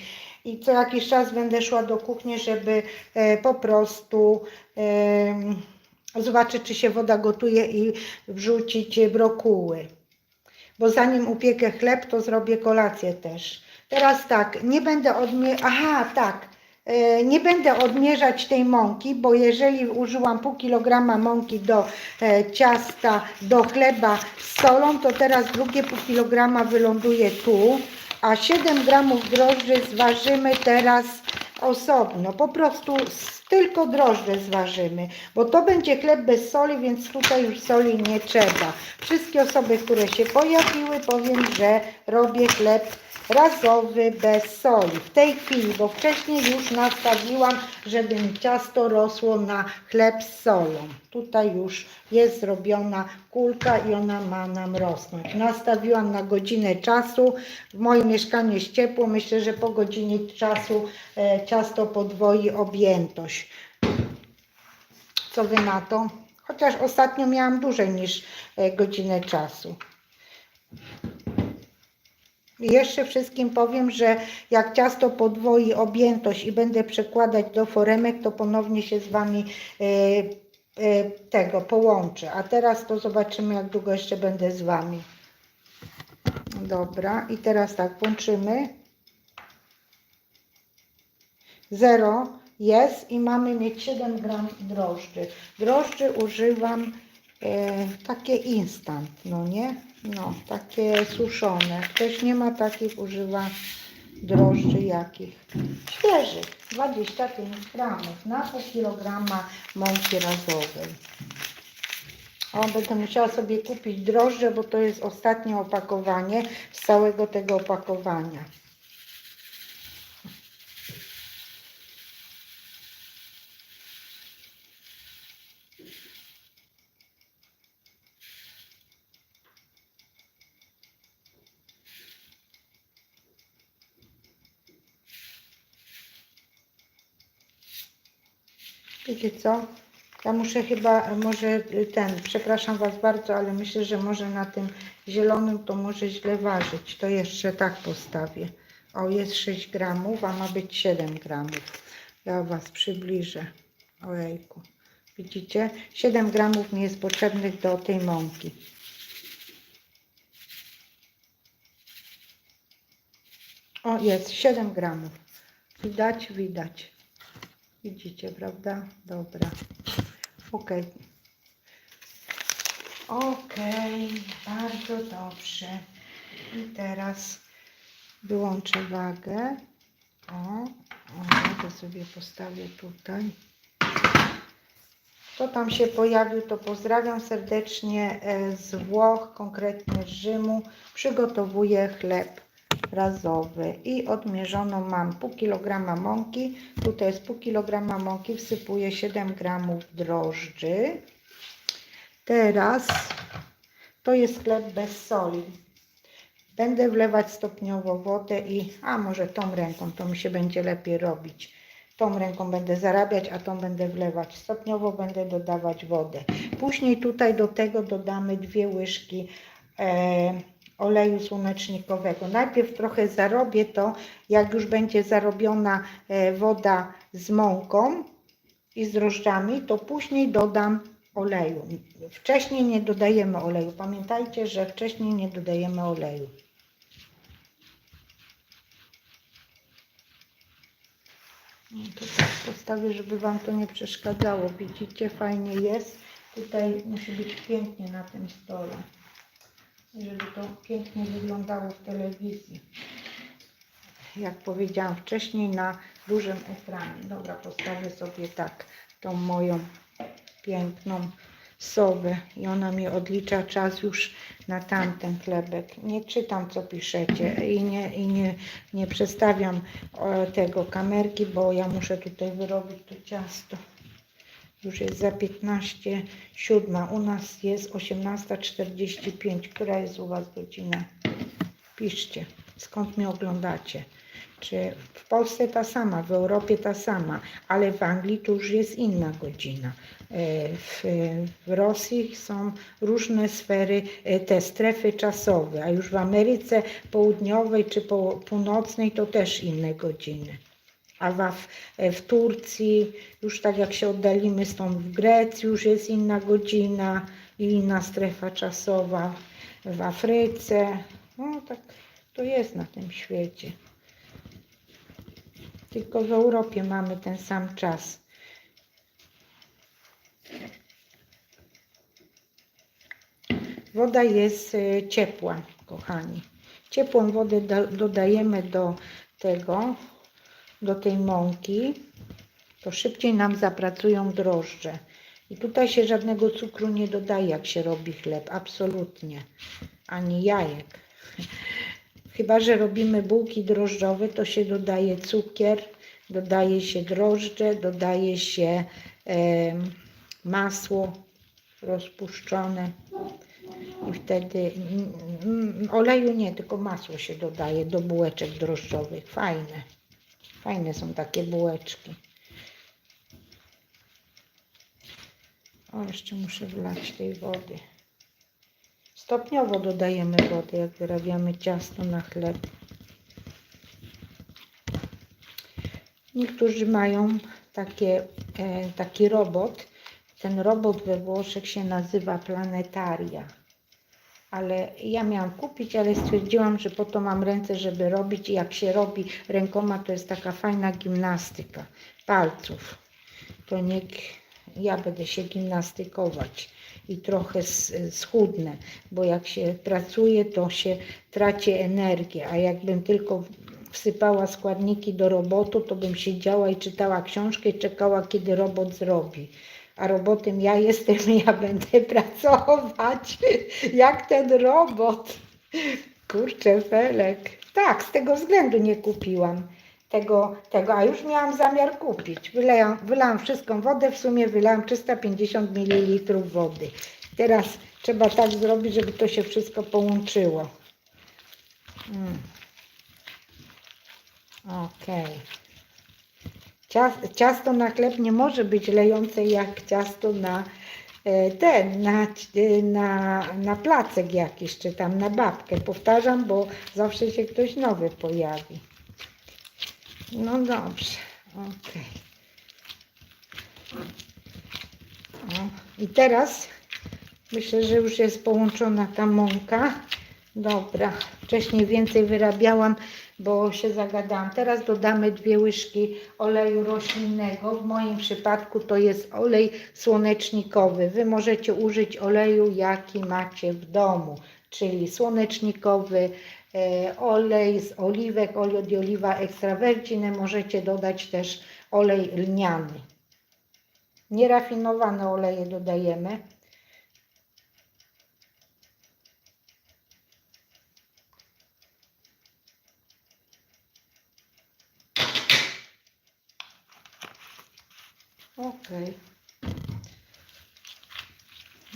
I co jakiś czas będę szła do kuchni, żeby po prostu zobaczyć, czy się woda gotuje i wrzucić brokuły. Bo zanim upiekę chleb, to zrobię kolację też. Teraz tak, nie będę nie będę odmierzać tej mąki, bo jeżeli użyłam pół kilograma mąki do ciasta, do chleba z solą, to teraz drugie pół kilograma wyląduje tu, a 7 gramów drożdży zważymy teraz osobno. Po prostu tylko drożdże zważymy, bo to będzie chleb bez soli, więc tutaj już soli nie trzeba. Wszystkie osoby, które się pojawiły, powiem, że robię chleb razowy bez soli. W tej chwili, bo wcześniej już nastawiłam, żeby mi ciasto rosło na chleb z solą. Tutaj już jest zrobiona kulka i ona ma nam rosnąć. Nastawiłam na godzinę czasu. W moim mieszkaniu jest ciepło. Myślę, że po godzinie czasu ciasto podwoi objętość. Co wy na to? Chociaż ostatnio miałam dłużej niż godzinę czasu. I jeszcze wszystkim powiem, że jak ciasto podwoi objętość i będę przekładać do foremek, to ponownie się z Wami połączę. A teraz to zobaczymy, jak długo jeszcze będę z Wami. Dobra, i teraz tak, włączymy. 0 jest i mamy mieć 7 gram drożdży. Drożdży używam takie instant, no nie? No, takie suszone. Ktoś nie ma takich, używa drożdży jakich? Świeżych, 25 gramów na pół kilograma mąki razowej. O, będę musiała sobie kupić drożdże, bo to jest ostatnie opakowanie z całego tego opakowania. Wiecie co? Ja muszę chyba, przepraszam Was bardzo, ale myślę, że może na tym zielonym to może źle ważyć. To jeszcze tak postawię. O, jest 6 gramów, a ma być 7 gramów. Ja Was przybliżę. Ojejku. Widzicie? 7 gramów mi jest potrzebnych do tej mąki. O, jest 7 gramów. Widać? Widać. Widzicie, prawda? Dobra. Ok. Ok, bardzo dobrze. I teraz wyłączę wagę. O, to sobie postawię tutaj. Kto tam się pojawił, to pozdrawiam serdecznie z Włoch, konkretnie z Rzymu. Przygotowuję chleb razowy i odmierzoną mam pół kilograma mąki. Tutaj jest pół kilograma mąki, wsypuję 7 gramów drożdży. Teraz to jest chleb bez soli. Będę wlewać stopniowo wodę a może tą ręką, to mi się będzie lepiej robić. Tą ręką będę zarabiać, a tą będę wlewać. Stopniowo będę dodawać wodę. Później tutaj do tego dodamy 2 łyżki oleju słonecznikowego. Najpierw trochę zarobię to, jak już będzie zarobiona woda z mąką i z drożdżami, to później dodam oleju. Wcześniej nie dodajemy oleju. Pamiętajcie, że wcześniej nie dodajemy oleju. No to tak postawię, żeby Wam to nie przeszkadzało. Widzicie, fajnie jest. Tutaj musi być pięknie na tym stole, żeby to pięknie wyglądało w telewizji. Jak powiedziałam wcześniej, na dużym ekranie. Dobra, postawię sobie tak tą moją piękną sowę i ona mi odlicza czas już na tamten chlebek. Nie czytam, co piszecie i nie przestawiam tego kamerki, bo ja muszę tutaj wyrobić to ciasto. Już jest za 15:07. U nas jest 18:45. Która jest u Was godzina? Piszcie, skąd mnie oglądacie. Czy w Polsce ta sama, w Europie ta sama, ale w Anglii to już jest inna godzina. W Rosji są różne sfery, te strefy czasowe, a już w Ameryce Południowej czy Północnej to też inne godziny. A w Turcji, już tak jak się oddalimy stąd, w Grecji już jest inna godzina i inna strefa czasowa. W Afryce, no tak to jest na tym świecie. Tylko w Europie mamy ten sam czas. Woda jest ciepła, kochani. Ciepłą wodę dodajemy do tej mąki, to szybciej nam zapracują drożdże. I tutaj się żadnego cukru nie dodaje, jak się robi chleb, absolutnie, ani jajek. Chyba że robimy bułki drożdżowe, to się dodaje cukier, dodaje się drożdże, dodaje się masło rozpuszczone i wtedy oleju nie, tylko masło się dodaje do bułeczek drożdżowych. Fajne są takie bułeczki. O, jeszcze muszę wlać tej wody. Stopniowo dodajemy wodę, jak wyrabiamy ciasto na chleb. Niektórzy mają taki robot. Ten robot we Włoszech się nazywa Planetaria. Ale ja miałam kupić, ale stwierdziłam, że po to mam ręce, żeby robić. I jak się robi rękoma, to jest taka fajna gimnastyka palców. To niech ja będę się gimnastykować i trochę schudnę, bo jak się pracuje, to się traci energię, a jakbym tylko wsypała składniki do robotu, to bym siedziała i czytała książkę i czekała, kiedy robot zrobi. A robotem ja jestem, ja będę pracować jak ten robot. Kurczę, Felek. Tak, z tego względu nie kupiłam tego, a już miałam zamiar kupić. Wylałam wszystką wodę, w sumie wylałam 350 ml wody. Teraz trzeba tak zrobić, żeby to się wszystko połączyło. Okej. Ciasto na chleb nie może być lejące jak ciasto na placek jakiś, czy tam na babkę. Powtarzam, bo zawsze się ktoś nowy pojawi. No dobrze, okej. I teraz myślę, że już jest połączona ta mąka. Dobra, wcześniej więcej wyrabiałam, bo się zagadałam. Teraz dodamy 2 łyżki oleju roślinnego. W moim przypadku to jest olej słonecznikowy. Wy możecie użyć oleju, jaki macie w domu, czyli słonecznikowy, olej z oliwek, olio di oliva extra vergine. Możecie dodać też olej lniany. Nierafinowane oleje dodajemy.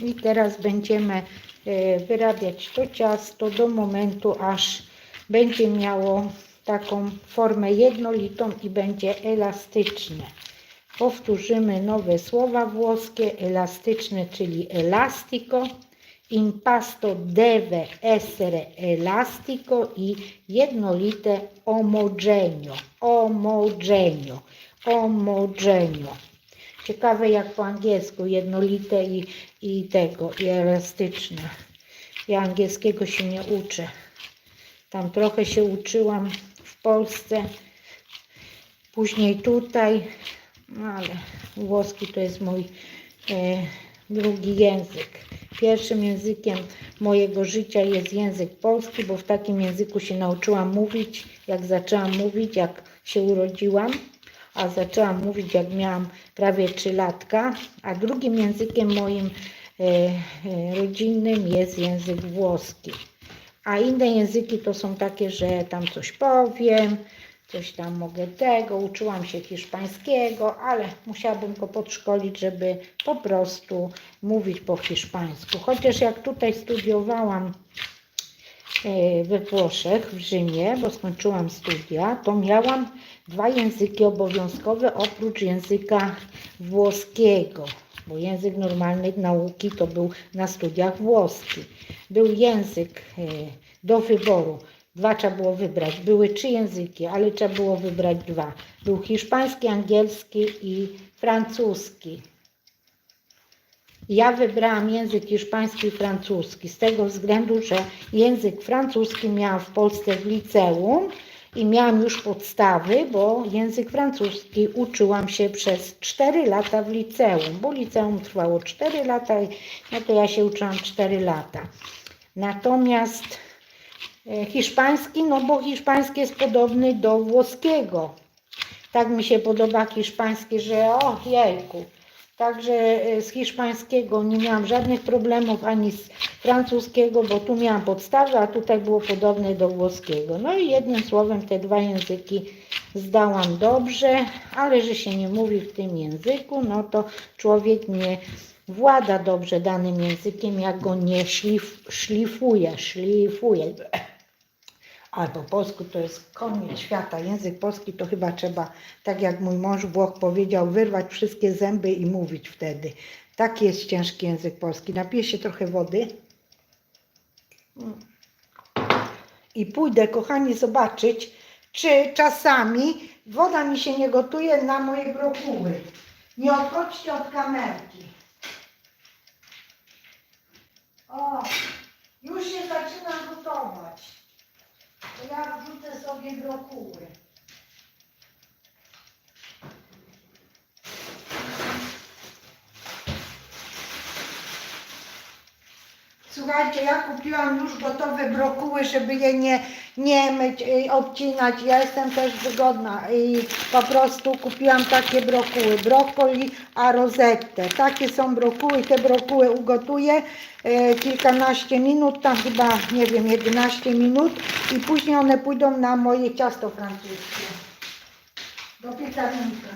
I teraz będziemy wyrabiać to ciasto do momentu, aż będzie miało taką formę jednolitą i będzie elastyczne. Powtórzymy nowe słowa włoskie: elastyczne, czyli elastico, impasto deve essere elastico i jednolite omogeneo, omogeneo, omogeneo. Ciekawe jak po angielsku jednolite i elastyczne. Ja angielskiego się nie uczę. Tam trochę się uczyłam w Polsce, później tutaj, no ale włoski to jest mój drugi język. Pierwszym językiem mojego życia jest język polski, bo w takim języku się nauczyłam mówić, jak zaczęłam mówić, jak się urodziłam, a zaczęłam mówić jak miałam prawie 3 latka, a drugim językiem moim rodzinnym jest język włoski. A inne języki to są takie, że tam coś powiem, coś tam mogę uczyłam się hiszpańskiego, ale musiałabym go podszkolić, żeby po prostu mówić po hiszpańsku. Chociaż jak tutaj studiowałam we Włoszech, w Rzymie, bo skończyłam studia, to miałam 2 języki obowiązkowe oprócz języka włoskiego, bo język normalny nauki to był na studiach włoski. Był język do wyboru. 2 trzeba było wybrać. Były 3 języki, ale trzeba było wybrać 2. Był hiszpański, angielski i francuski. Ja wybrałam język hiszpański i francuski z tego względu, że język francuski miałam w Polsce w liceum i miałam już podstawy, bo język francuski uczyłam się przez 4 lata w liceum, bo liceum trwało 4 lata, no to ja się uczyłam 4 lata. Natomiast hiszpański, no bo hiszpański jest podobny do włoskiego. Tak mi się podoba hiszpański, że o jejku. Także z hiszpańskiego nie miałam żadnych problemów, ani z francuskiego, bo tu miałam podstawę, a tutaj było podobne do włoskiego. No i jednym słowem te 2 języki zdałam dobrze, ale że się nie mówi w tym języku, no to człowiek nie włada dobrze danym językiem, jak go nie szlifuje. A po polsku to jest koniec świata. Język polski to chyba trzeba, tak jak mój mąż Włoch powiedział, wyrwać wszystkie zęby i mówić wtedy. Taki jest ciężki język polski. Napiję się trochę wody. I pójdę, kochani, zobaczyć, czy czasami woda mi się nie gotuje na moje brokuły. Nie odchodźcie od kamerki. O, już się zaczyna gotować. To ja wrzucę sobie brokuły. Słuchajcie, ja kupiłam już gotowe brokuły, żeby je nie myć, obcinać. Ja jestem też wygodna i po prostu kupiłam takie brokuły. Broccoli a rosette. Takie są brokuły. Te brokuły ugotuję kilkanaście minut, tam chyba, nie wiem, 11 minut i później one pójdą na moje ciasto francuskie. Do piekarnika.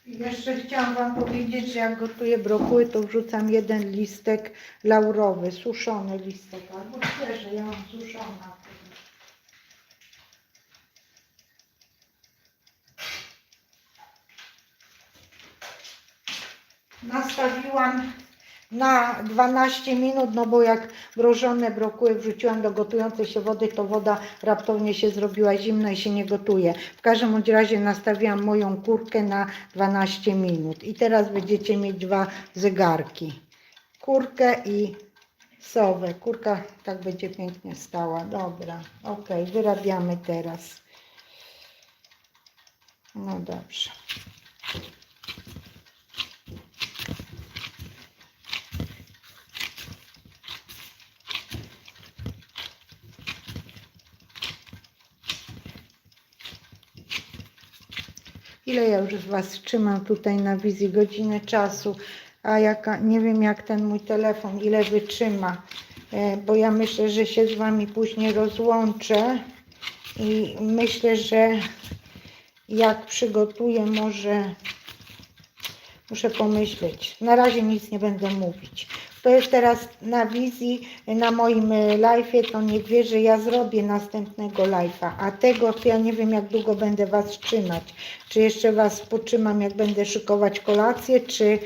I jeszcze chciałam Wam powiedzieć, że jak gotuję brokuły, to wrzucam 1 listek laurowy, suszony listek, albo świeży, ja mam suszona. Nastawiłam na 12 minut, no bo jak mrożone brokuły wrzuciłam do gotującej się wody, to woda raptownie się zrobiła zimna i się nie gotuje. W każdym bądź razie nastawiłam moją kurkę na 12 minut i teraz będziecie mieć 2 zegarki. Kurkę i sowę. Kurka tak będzie pięknie stała. Dobra, ok, wyrabiamy teraz. No dobrze. Ile ja już Was trzymam tutaj na wizji, godziny czasu, a nie wiem jak ten mój telefon, ile wytrzyma, bo ja myślę, że się z Wami później rozłączę i myślę, że jak przygotuję, muszę pomyśleć. Na razie nic nie będę mówić. To jest teraz na wizji, na moim live'ie, to niech wie, że ja zrobię następnego live'a, a tego to ja nie wiem jak długo będę Was trzymać. Czy jeszcze Was potrzymam jak będę szykować kolację, czy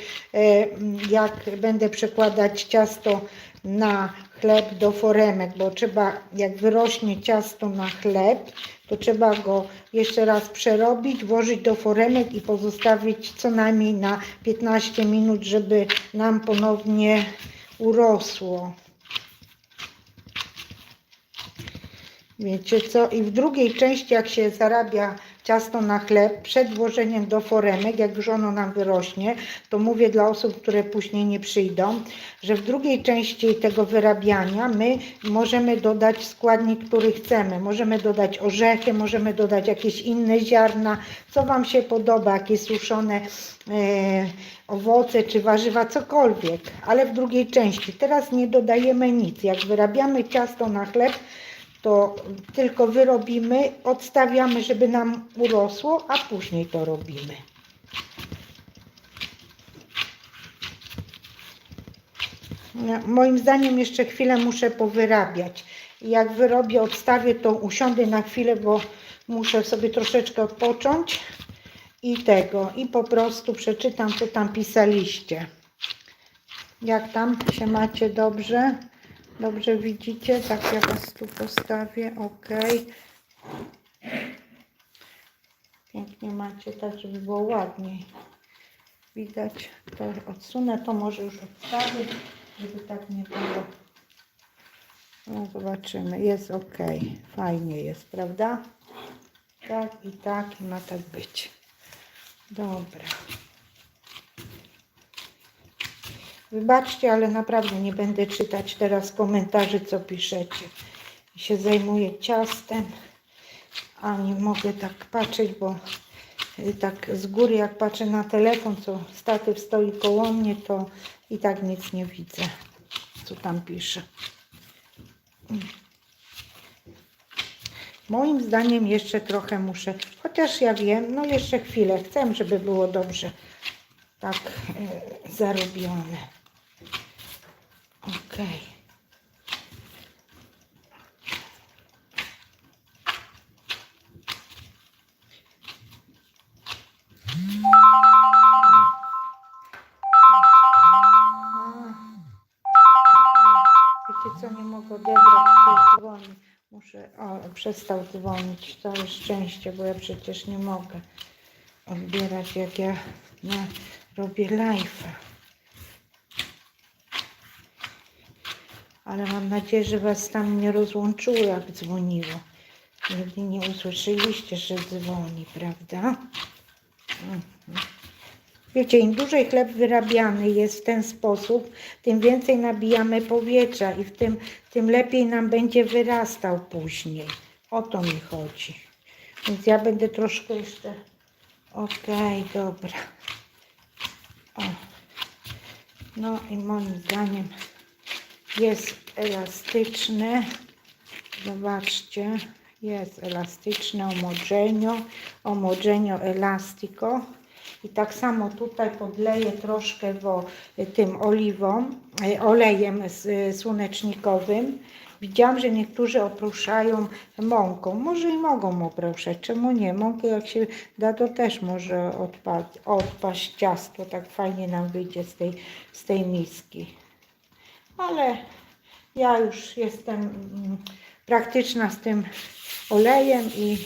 jak będę przekładać ciasto na chleb do foremek, bo trzeba, jak wyrośnie ciasto na chleb, to trzeba go jeszcze raz przerobić, włożyć do foremek i pozostawić co najmniej na 15 minut, żeby nam ponownie urosło. Wiecie co? I w drugiej części, jak się zarabia ciasto na chleb, przed włożeniem do foremek, jak już ono nam wyrośnie, to mówię dla osób, które później nie przyjdą, że w drugiej części tego wyrabiania my możemy dodać składnik, który chcemy. Możemy dodać orzechy, możemy dodać jakieś inne ziarna, co Wam się podoba, jakieś suszone owoce czy warzywa, cokolwiek, ale w drugiej części. Teraz nie dodajemy nic. Jak wyrabiamy ciasto na chleb, to tylko wyrobimy, odstawiamy, żeby nam urosło, a później to robimy. Moim zdaniem jeszcze chwilę muszę powyrabiać. Jak wyrobię, odstawię, to usiądę na chwilę, bo muszę sobie troszeczkę odpocząć i po prostu przeczytam, co tam pisaliście. Jak tam się macie dobrze? Dobrze widzicie? Tak, ja Was tu postawię. Ok. Pięknie macie, tak żeby było ładniej. Widać, to odsunę, to może już odstawię, żeby tak nie było. No zobaczymy, jest ok. Fajnie jest, prawda? Tak i ma tak być. Dobra. Wybaczcie, ale naprawdę nie będę czytać teraz komentarzy, co piszecie. Się zajmuję ciastem, a nie mogę tak patrzeć, bo tak z góry jak patrzę na telefon, co statyw stoi koło mnie, to i tak nic nie widzę, co tam pisze. Moim zdaniem jeszcze trochę muszę, chociaż ja wiem, no jeszcze chwilę, chcę, żeby było dobrze tak zarobione. Ok. Wiecie co, nie mogę odebrać, ktoś dzwoni. Muszę, przestał dzwonić, całe szczęście, bo ja przecież nie mogę odbierać, jak ja robię live'a. Ale mam nadzieję, że Was tam nie rozłączyło, jak dzwoniło. Nigdy nie usłyszeliście, że dzwoni, prawda? Wiecie, im dłużej chleb wyrabiany jest w ten sposób, tym więcej nabijamy powietrza i tym lepiej nam będzie wyrastał później. O to mi chodzi. Więc ja będę troszkę jeszcze... Okej, dobra. O. No i moim zdaniem jest elastyczne. Zobaczcie, jest elastyczne, omogenio elastico. I tak samo tutaj podleję troszkę tym olejem słonecznikowym. Widziałam, że niektórzy oprószają mąką. Może i mogą oprószać, czemu nie? Mąkę jak się da, to też może odpaść ciasto. Tak fajnie nam wyjdzie z tej miski. Ale ja już jestem praktyczna z tym olejem i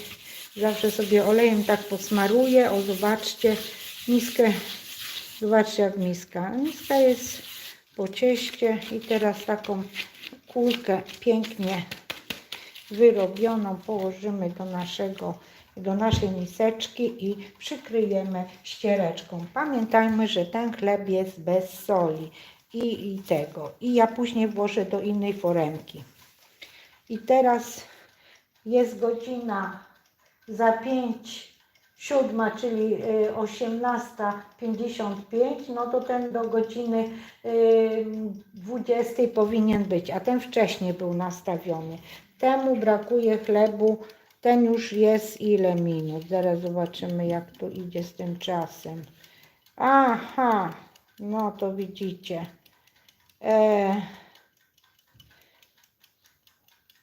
zawsze sobie olejem tak posmaruję. O, zobaczcie miskę. Zobaczcie jak miska. Miska jest po cieście i teraz taką kulkę pięknie wyrobioną położymy do naszej miseczki i przykryjemy ściereczką. Pamiętajmy, że ten chleb jest bez soli i tego. I ja później włożę do innej foremki. I teraz jest godzina za 5:07, czyli 18:55, no to ten do godziny 20 powinien być, a ten wcześniej był nastawiony. Temu brakuje chlebu, ten już jest ile minut? Zaraz zobaczymy jak to idzie z tym czasem. Aha, no to widzicie.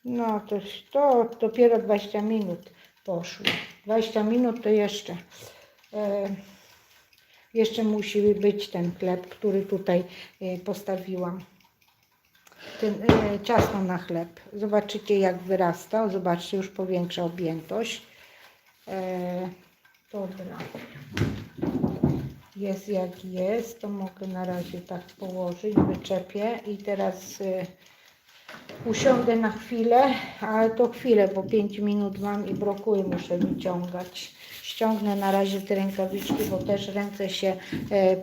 No to dopiero 20 minut poszło. 20 minut to jeszcze musi być ten chleb, który tutaj postawiłam. Ciasto na chleb. Zobaczycie jak wyrasta. Zobaczcie, już powiększa objętość. Dobra. Jest jak jest. To mogę na razie tak położyć. Wyczepię i teraz usiądę na chwilę, ale to chwilę, bo 5 minut mam i brokuły muszę wyciągać. Ściągnę na razie te rękawiczki, bo też ręce się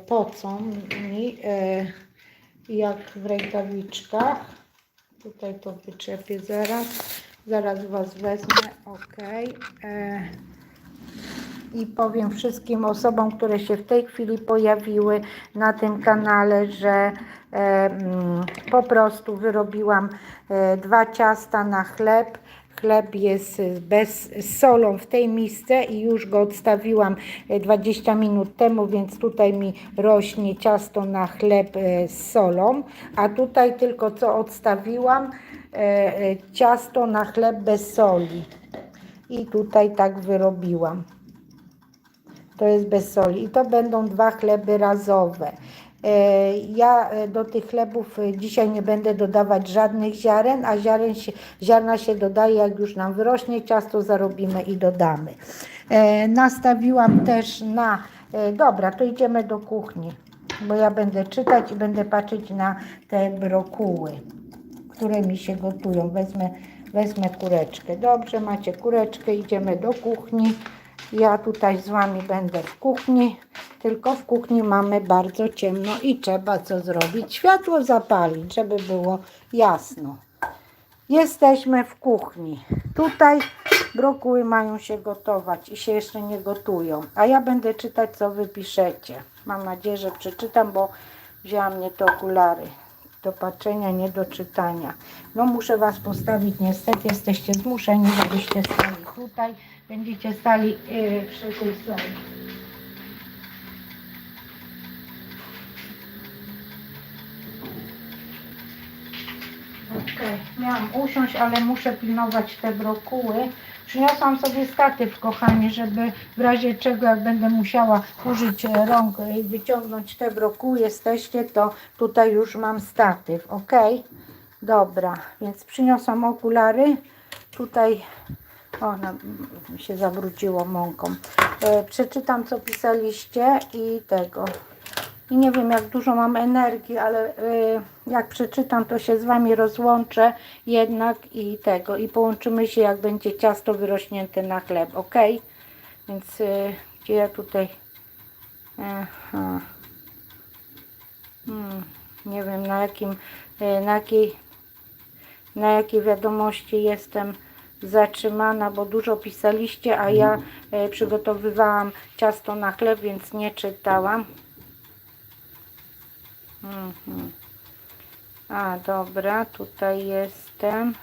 pocą mi jak w rękawiczkach. Tutaj to wyczepię zaraz Was wezmę, ok. I powiem wszystkim osobom, które się w tej chwili pojawiły na tym kanale, że po prostu wyrobiłam 2 ciasta na chleb. Chleb jest z solą w tej misce i już go odstawiłam 20 minut temu, więc tutaj mi rośnie ciasto na chleb z solą, a tutaj tylko co odstawiłam ciasto na chleb bez soli i tutaj tak wyrobiłam. To jest bez soli i to będą 2 chleby razowe. Ja do tych chlebów dzisiaj nie będę dodawać żadnych ziaren, a ziarna się dodaje jak już nam wyrośnie ciasto, zarobimy i dodamy. Nastawiłam też na... Dobra, to idziemy do kuchni, bo ja będę czytać i będę patrzeć na te brokuły, które mi się gotują. Wezmę kureczkę. Dobrze, macie kureczkę, idziemy do kuchni. Ja tutaj z Wami będę w kuchni, tylko w kuchni mamy bardzo ciemno i trzeba co zrobić? Światło zapalić, żeby było jasno. Jesteśmy w kuchni. Tutaj brokuły mają się gotować i się jeszcze nie gotują. A ja będę czytać, co Wy piszecie. Mam nadzieję, że przeczytam, bo wzięłam nie te okulary do patrzenia, nie do czytania. No muszę Was postawić, niestety jesteście zmuszeni, żebyście stali tutaj. Będziecie stali przy tej stronie. Ok, miałam usiąść, ale muszę pilnować te brokuły. Przyniosłam sobie statyw, kochanie, żeby w razie czego, jak będę musiała użyć rąk i wyciągnąć te brokuły, jesteście, to tutaj już mam statyw, ok? Dobra, więc przyniosłam okulary. Tutaj mi się zabrudziło mąką. Przeczytam, co pisaliście i tego. I nie wiem, jak dużo mam energii, ale jak przeczytam, to się z Wami rozłączę jednak i tego. I połączymy się, jak będzie ciasto wyrośnięte na chleb, ok? Więc gdzie ja tutaj... nie wiem, na jakiej wiadomości jestem zatrzymana, bo dużo pisaliście, a ja przygotowywałam ciasto na chleb, więc nie czytałam. A, dobra, tutaj jestem.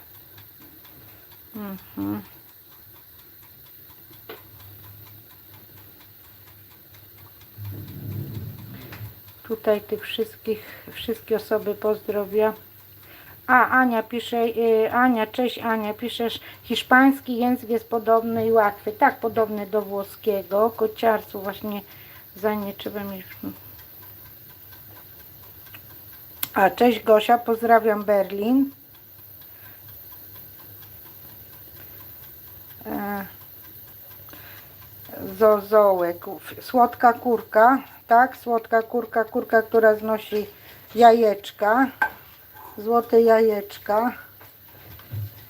Tutaj tych wszystkie osoby pozdrowia. A, Ania pisze, Ania, cześć Ania, piszesz, hiszpański język jest podobny i łatwy. Tak, podobny do włoskiego. Kociarstwo właśnie za nie trzeba mieć. A, cześć Gosia, pozdrawiam Berlin. Zozołek, słodka kurka, tak, słodka kurka, kurka, która znosi jajeczka, złote jajeczka.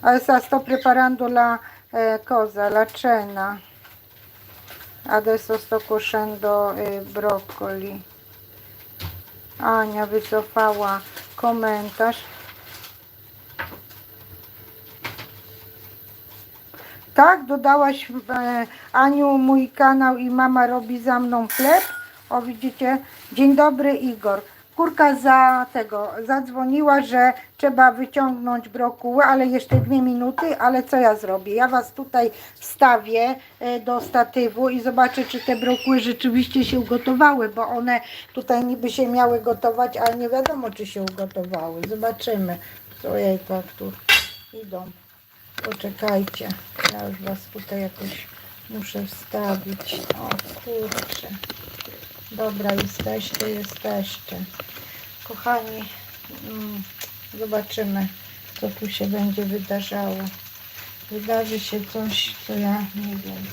Adesso sto preparando la la cena. Adesso sto cuocendo broccoli. Ania wycofała komentarz. Tak, dodałaś Aniu mój kanał i mama robi za mną chleb. O, widzicie? Dzień dobry, Igor. Kurka zadzwoniła, że trzeba wyciągnąć brokuły, ale jeszcze 2 minuty, ale co ja zrobię? Ja was tutaj wstawię do statywu i zobaczę, czy te brokuły rzeczywiście się ugotowały, bo one tutaj niby się miały gotować, ale nie wiadomo, czy się ugotowały. Zobaczymy. Ojej, tak tu idą. Poczekajcie, ja już was tutaj jakoś muszę wstawić. O kurczę. Dobra, jesteście. Kochani, zobaczymy, co tu się będzie wydarzało. Wydarzy się coś, co ja nie wiem.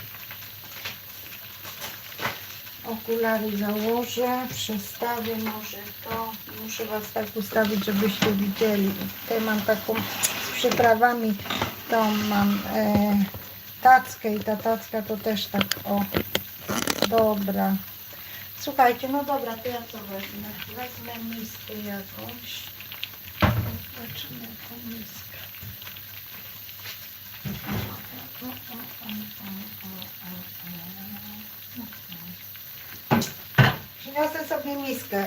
Okulary założę, przestawię może to. Muszę was tak ustawić, żebyście widzieli. Tutaj mam taką z przyprawami, tą mam tackę i ta tacka to też tak, o, dobra. Słuchajcie, no dobra, to ja co wezmę? Wezmę miskę jakąś. Zobaczymy jaką miskę. Przyniosę sobie miskę,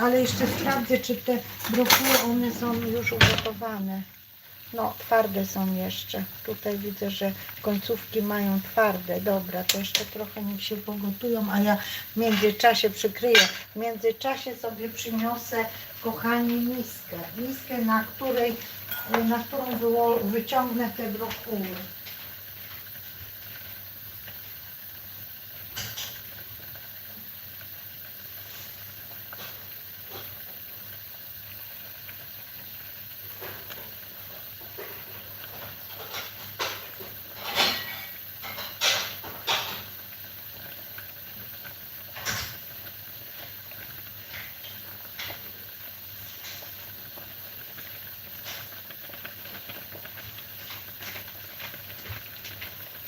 ale jeszcze sprawdzę, czy te brokuły, one są już ugotowane. No, twarde są jeszcze. Tutaj widzę, że końcówki mają twarde. Dobra, to jeszcze trochę niech się pogotują, a ja w międzyczasie przykryję. W międzyczasie sobie przyniosę, kochani, miskę. Miskę, na którą wyciągnę te brokuły.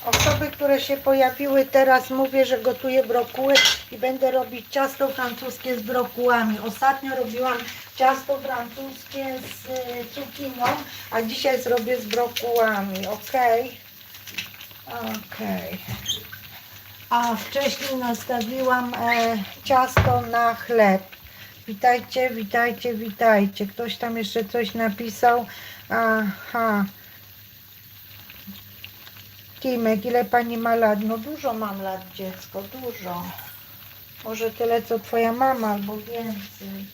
Osoby, które się pojawiły teraz, mówię, że gotuję brokuły i będę robić ciasto francuskie z brokułami. Ostatnio robiłam ciasto francuskie z cukinią, a dzisiaj zrobię z brokułami, ok? A wcześniej nastawiłam ciasto na chleb. Witajcie, witajcie, witajcie. Ktoś tam jeszcze coś napisał. Aha. Kimek, ile pani ma lat? No dużo mam lat, dziecko, dużo. Może tyle, co twoja mama, albo więcej.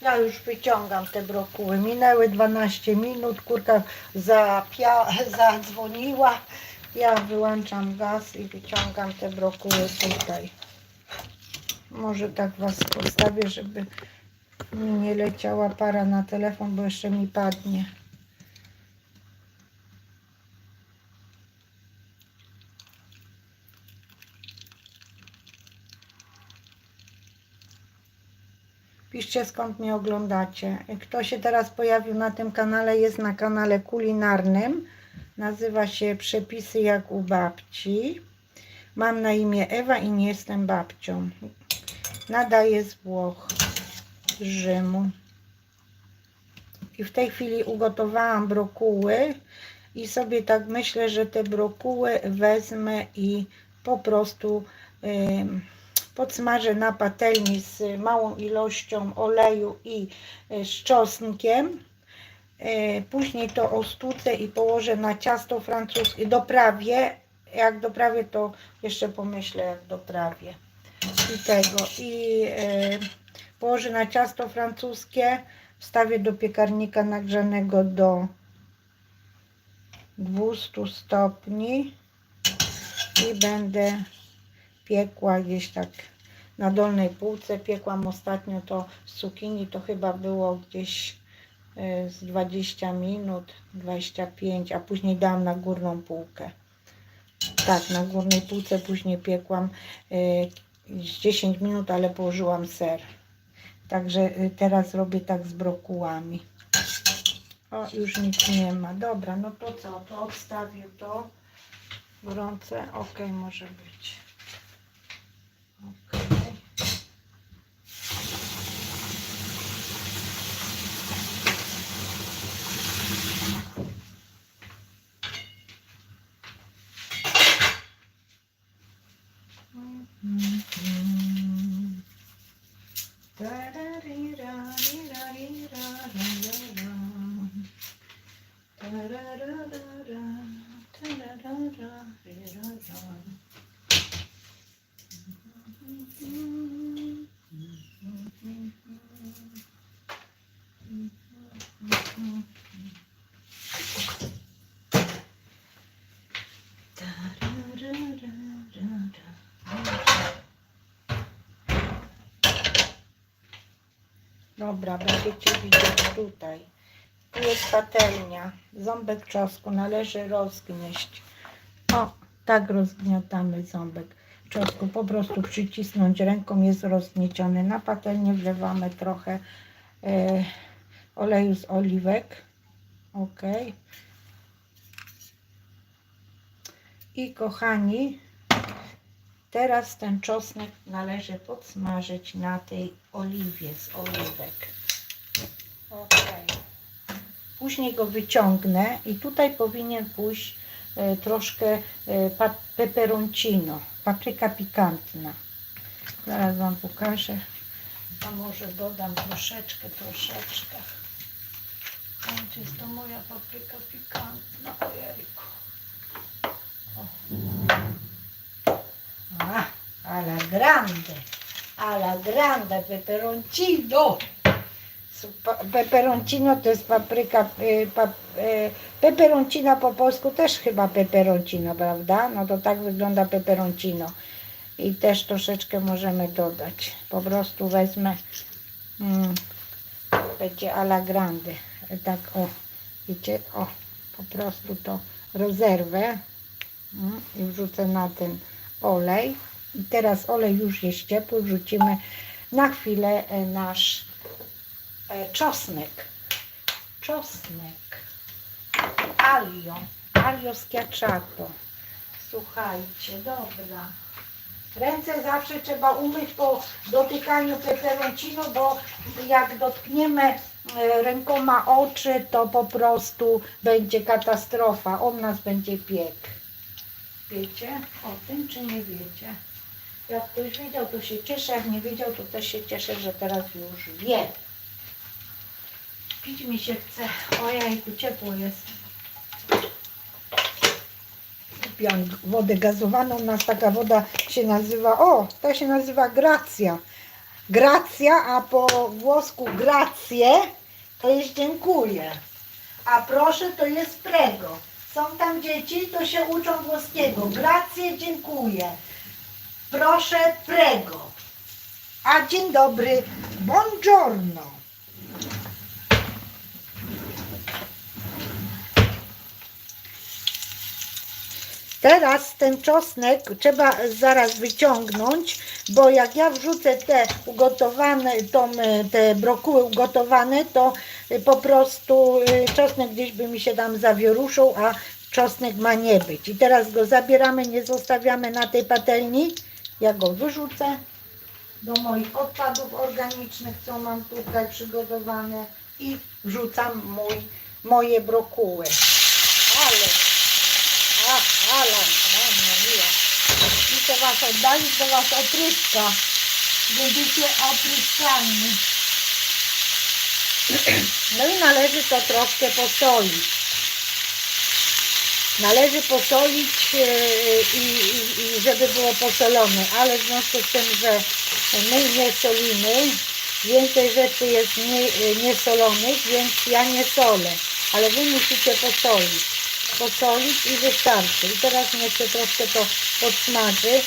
Ja już wyciągam te brokuły. Minęły 12 minut, kurka zadzwoniła. Ja wyłączam gaz i wyciągam te brokuły tutaj. Może tak was postawię, żeby mi nie leciała para na telefon, bo jeszcze mi padnie. Piszcie, skąd mnie oglądacie. Kto się teraz pojawił na tym kanale, jest na kanale kulinarnym. Nazywa się Przepisy jak u babci. Mam na imię Ewa i nie jestem babcią. Nadaję z Włoch, z Rzymu. I w tej chwili ugotowałam brokuły i sobie tak myślę, że te brokuły wezmę i po prostu podsmażę na patelni z małą ilością oleju i z czosnkiem. Później to ostudzę i położę na ciasto francuskie. Doprawię. Jak doprawię, to jeszcze pomyślę, jak doprawię. Położę na ciasto francuskie. Wstawię do piekarnika nagrzanego do 200 stopni i będę piekła gdzieś tak na dolnej półce. Piekłam ostatnio to z cukinii, to chyba było gdzieś z 20 minut, 25, a później dałam na górną półkę. Tak, na górnej półce później piekłam z 10 minut, ale położyłam ser. Także teraz robię tak z brokułami. O, już nic nie ma. Dobra, no to co? To odstawię to. Gorące. Ok, może być. Ok. Dobra, będziecie widzieć tutaj. Tu jest patelnia. Ząbek czosnku należy rozgnieść. O, tak rozgniatamy ząbek czosnku. Po prostu przycisnąć ręką, jest rozgnieciony. Na patelnię wlewamy trochę oleju z oliwek. Ok. I kochani, teraz ten czosnek należy podsmażyć na tej oliwie z oliwek. Ok. Później go wyciągnę i tutaj powinien pójść troszkę peperoncino, papryka pikantna. Zaraz Wam pokażę. A może dodam troszeczkę. Gdzie jest to moja papryka pikantna? Ojejku. Alla grande peperoncino. Peperoncino to jest papryka, peperoncino po polsku też chyba peperoncino, prawda? No to tak wygląda peperoncino. I też troszeczkę możemy dodać. Po prostu wezmę, będzie alla grande. Tak o, wiecie, o, po prostu to rozerwę i wrzucę na ten olej. I teraz olej już jest ciepły, wrzucimy na chwilę nasz czosnek, aglio schiacciato. Słuchajcie, dobra. Ręce zawsze trzeba umyć po dotykaniu peperoncino, bo jak dotkniemy rękoma oczy, to po prostu będzie katastrofa. On nas będzie piekł. Wiecie o tym, czy nie wiecie? Jak ktoś wiedział, to się cieszę, jak nie wiedział, to też się cieszę, że teraz już wie. Pić mi się chce. Ojej, tu ciepło jest. Kupiłam wodę gazowaną. U nas taka woda się nazywa, ta się nazywa Grazia. Grazia, a po włosku grazie to jest dziękuję. A proszę to jest prego. Są tam dzieci, to się uczą włoskiego. Grazie, dziękuję. Proszę, prego. A dzień dobry, buongiorno. Teraz ten czosnek trzeba zaraz wyciągnąć, bo jak ja wrzucę te ugotowane, te brokuły ugotowane, to po prostu czosnek gdzieś by mi się tam zawieruszył, a czosnek ma nie być. I teraz go zabieramy, nie zostawiamy na tej patelni. Ja go wyrzucę do moich odpadów organicznych, co mam tutaj przygotowane, i wrzucam moje brokuły. Ale, mamma mia. I muszę Was oddalić, bo Was opryska. Będziecie opryskani. No i należy to troszkę posolić. Należy posolić i żeby było posolone, ale w związku z tym, że my nie solimy, więcej rzeczy jest niesolonych, więc ja nie solę, ale Wy musicie posolić i wystarczy. I teraz mnie jeszcze troszkę to podsmaży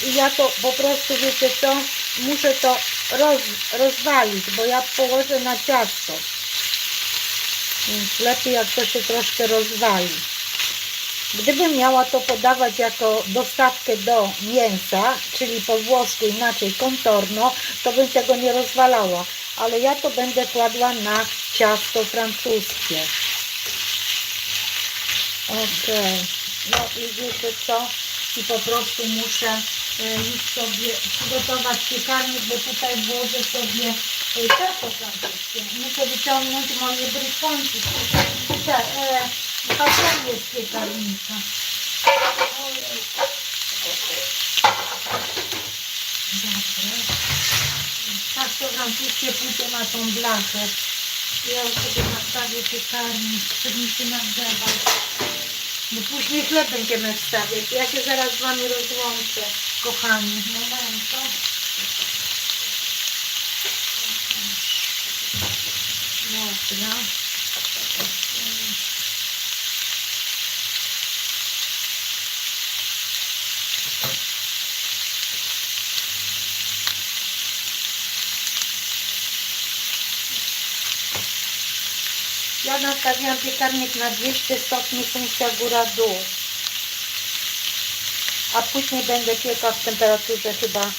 i ja to po prostu, wiecie co, muszę to rozwalić, bo ja położę na ciasto, więc lepiej jak to się troszkę rozwali. Gdybym miała to podawać jako dostawkę do mięsa, czyli po włosku inaczej contorno, to bym tego nie rozwalała, ale ja to będę kładła na ciasto francuskie. Okej. No i wiecie co? I po prostu muszę już sobie przygotować piekarnik, bo tutaj włożę sobie ciasto francuskie. Muszę wyciągnąć moje brykonki. Patelnię z piekarnika. Dobra. Ciasto francuskie pójdzie na tą blachę. Ja już sobie nastawię piekarnik, żeby mi się nagrzewał. Bo później chleb będziemy wstawiać. Ja się zaraz z Wami rozłączę, kochani. Momentu. Dobra. Ja nastawiłam piekarnik na 200 stopni, funkcja góra-dół. A później będę piekła w temperaturze chyba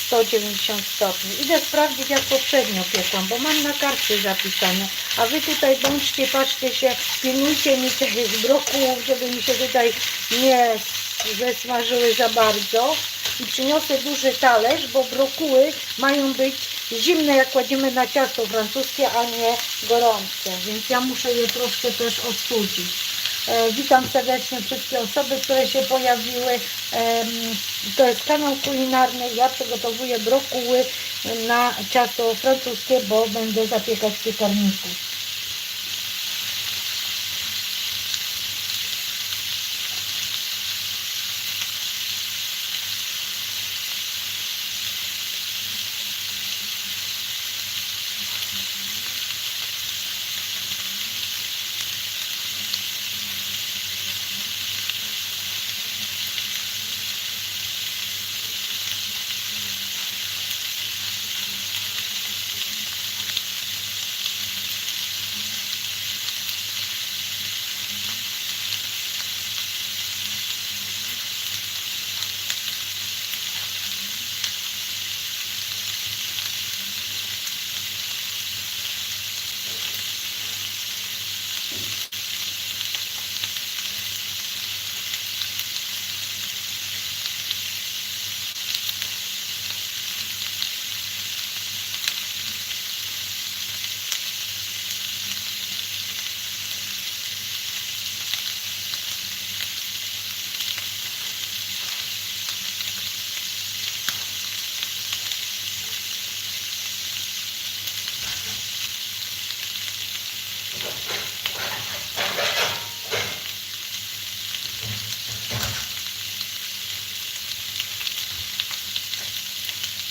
190 stopni. Idę sprawdzić, jak poprzednio piekłam, bo mam na kartce zapisane. A Wy tutaj bądźcie, patrzcie się, pilnujcie mi tych brokułów, żeby mi się tutaj nie zesmażyły za bardzo. I przyniosę duży talerz, bo brokuły mają być zimne, jak kładziemy na ciasto francuskie, a nie gorące. Więc ja muszę je troszkę też ostudzić. Witam serdecznie wszystkie osoby, które się pojawiły. To jest kanał kulinarny. Ja przygotowuję brokuły na ciasto francuskie, bo będę zapiekać w piekarniku.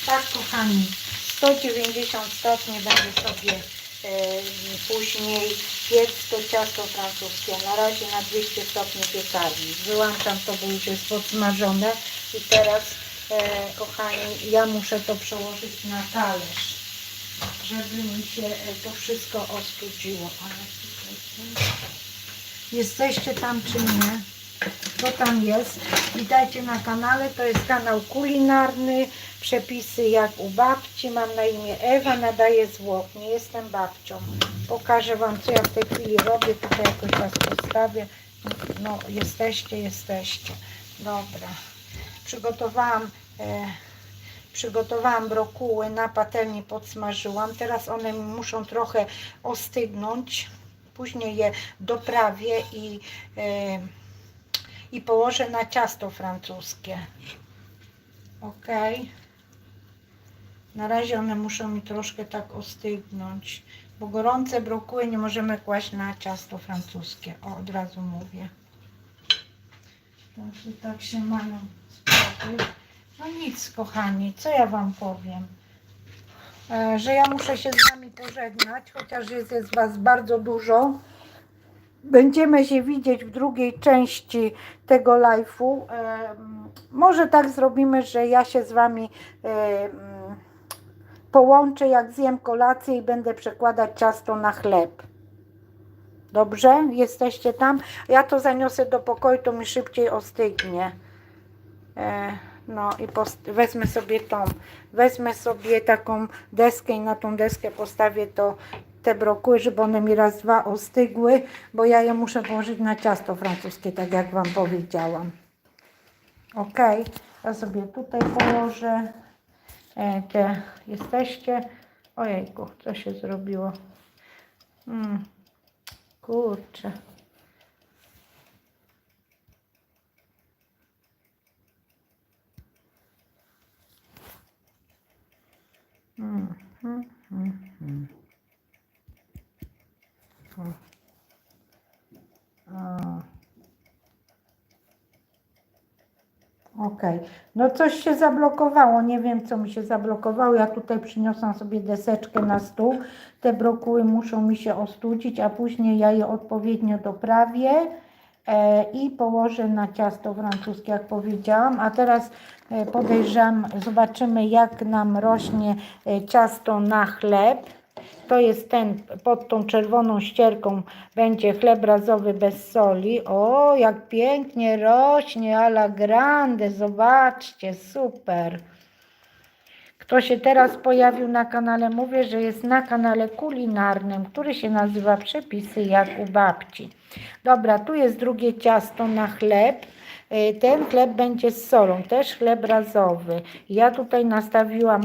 Tak, kochani, 190 stopni będę sobie później piec to ciasto francuskie. Na razie na 200 stopni piekarni. Wyłączam to, bo już jest podsmażone. I teraz, kochani, ja muszę to przełożyć na talerz, żeby mi się to wszystko ostudziło. Ale tutaj... Jesteście tam czy nie? Kto tam jest? Witajcie na kanale. To jest kanał kulinarny. Przepisy jak u babci. Mam na imię Ewa, nadaję z Włoch. Nie jestem babcią. Pokażę Wam, co ja w tej chwili robię. Tutaj jakoś Was postawię. No, jesteście. Dobra. Przygotowałam brokuły, na patelni podsmażyłam. Teraz one muszą trochę ostygnąć. Później je doprawię i położę na ciasto francuskie. Ok. Na razie one muszą mi troszkę tak ostygnąć, bo gorące brokuły nie możemy kłaść na ciasto francuskie. O, od razu mówię. Także tak się mają sprawy. No nic, kochani, co ja wam powiem? Że ja muszę się z wami pożegnać, chociaż jest was bardzo dużo. Będziemy się widzieć w drugiej części tego live'u. Może tak zrobimy, że ja się z wami połączę, jak zjem kolację i będę przekładać ciasto na chleb. Dobrze? Jesteście tam? Ja to zaniosę do pokoju, to mi szybciej ostygnie. No i wezmę sobie taką deskę i na tą deskę postawię te brokuły, żeby one mi raz, dwa ostygły, bo ja je muszę położyć na ciasto francuskie, tak jak wam powiedziałam. Ok, ja sobie tutaj położę. Jesteście? Ojejku, co się zrobiło? Kurczę. Ok, no coś się zablokowało, nie wiem co mi się zablokowało, ja tutaj przyniosłam sobie deseczkę na stół, te brokuły muszą mi się ostudzić, a później ja je odpowiednio doprawię i położę na ciasto francuskie, jak powiedziałam, a teraz podejrzewam, zobaczymy jak nam rośnie ciasto na chleb. To jest ten, pod tą czerwoną ścierką będzie chleb razowy bez soli. O, jak pięknie rośnie, alla grande, zobaczcie, super. Kto się teraz pojawił na kanale, mówię, że jest na kanale kulinarnym, który się nazywa Przepisy jak u babci. Dobra, tu jest drugie ciasto na chleb. Ten chleb będzie z solą, też chleb razowy. Ja tutaj nastawiłam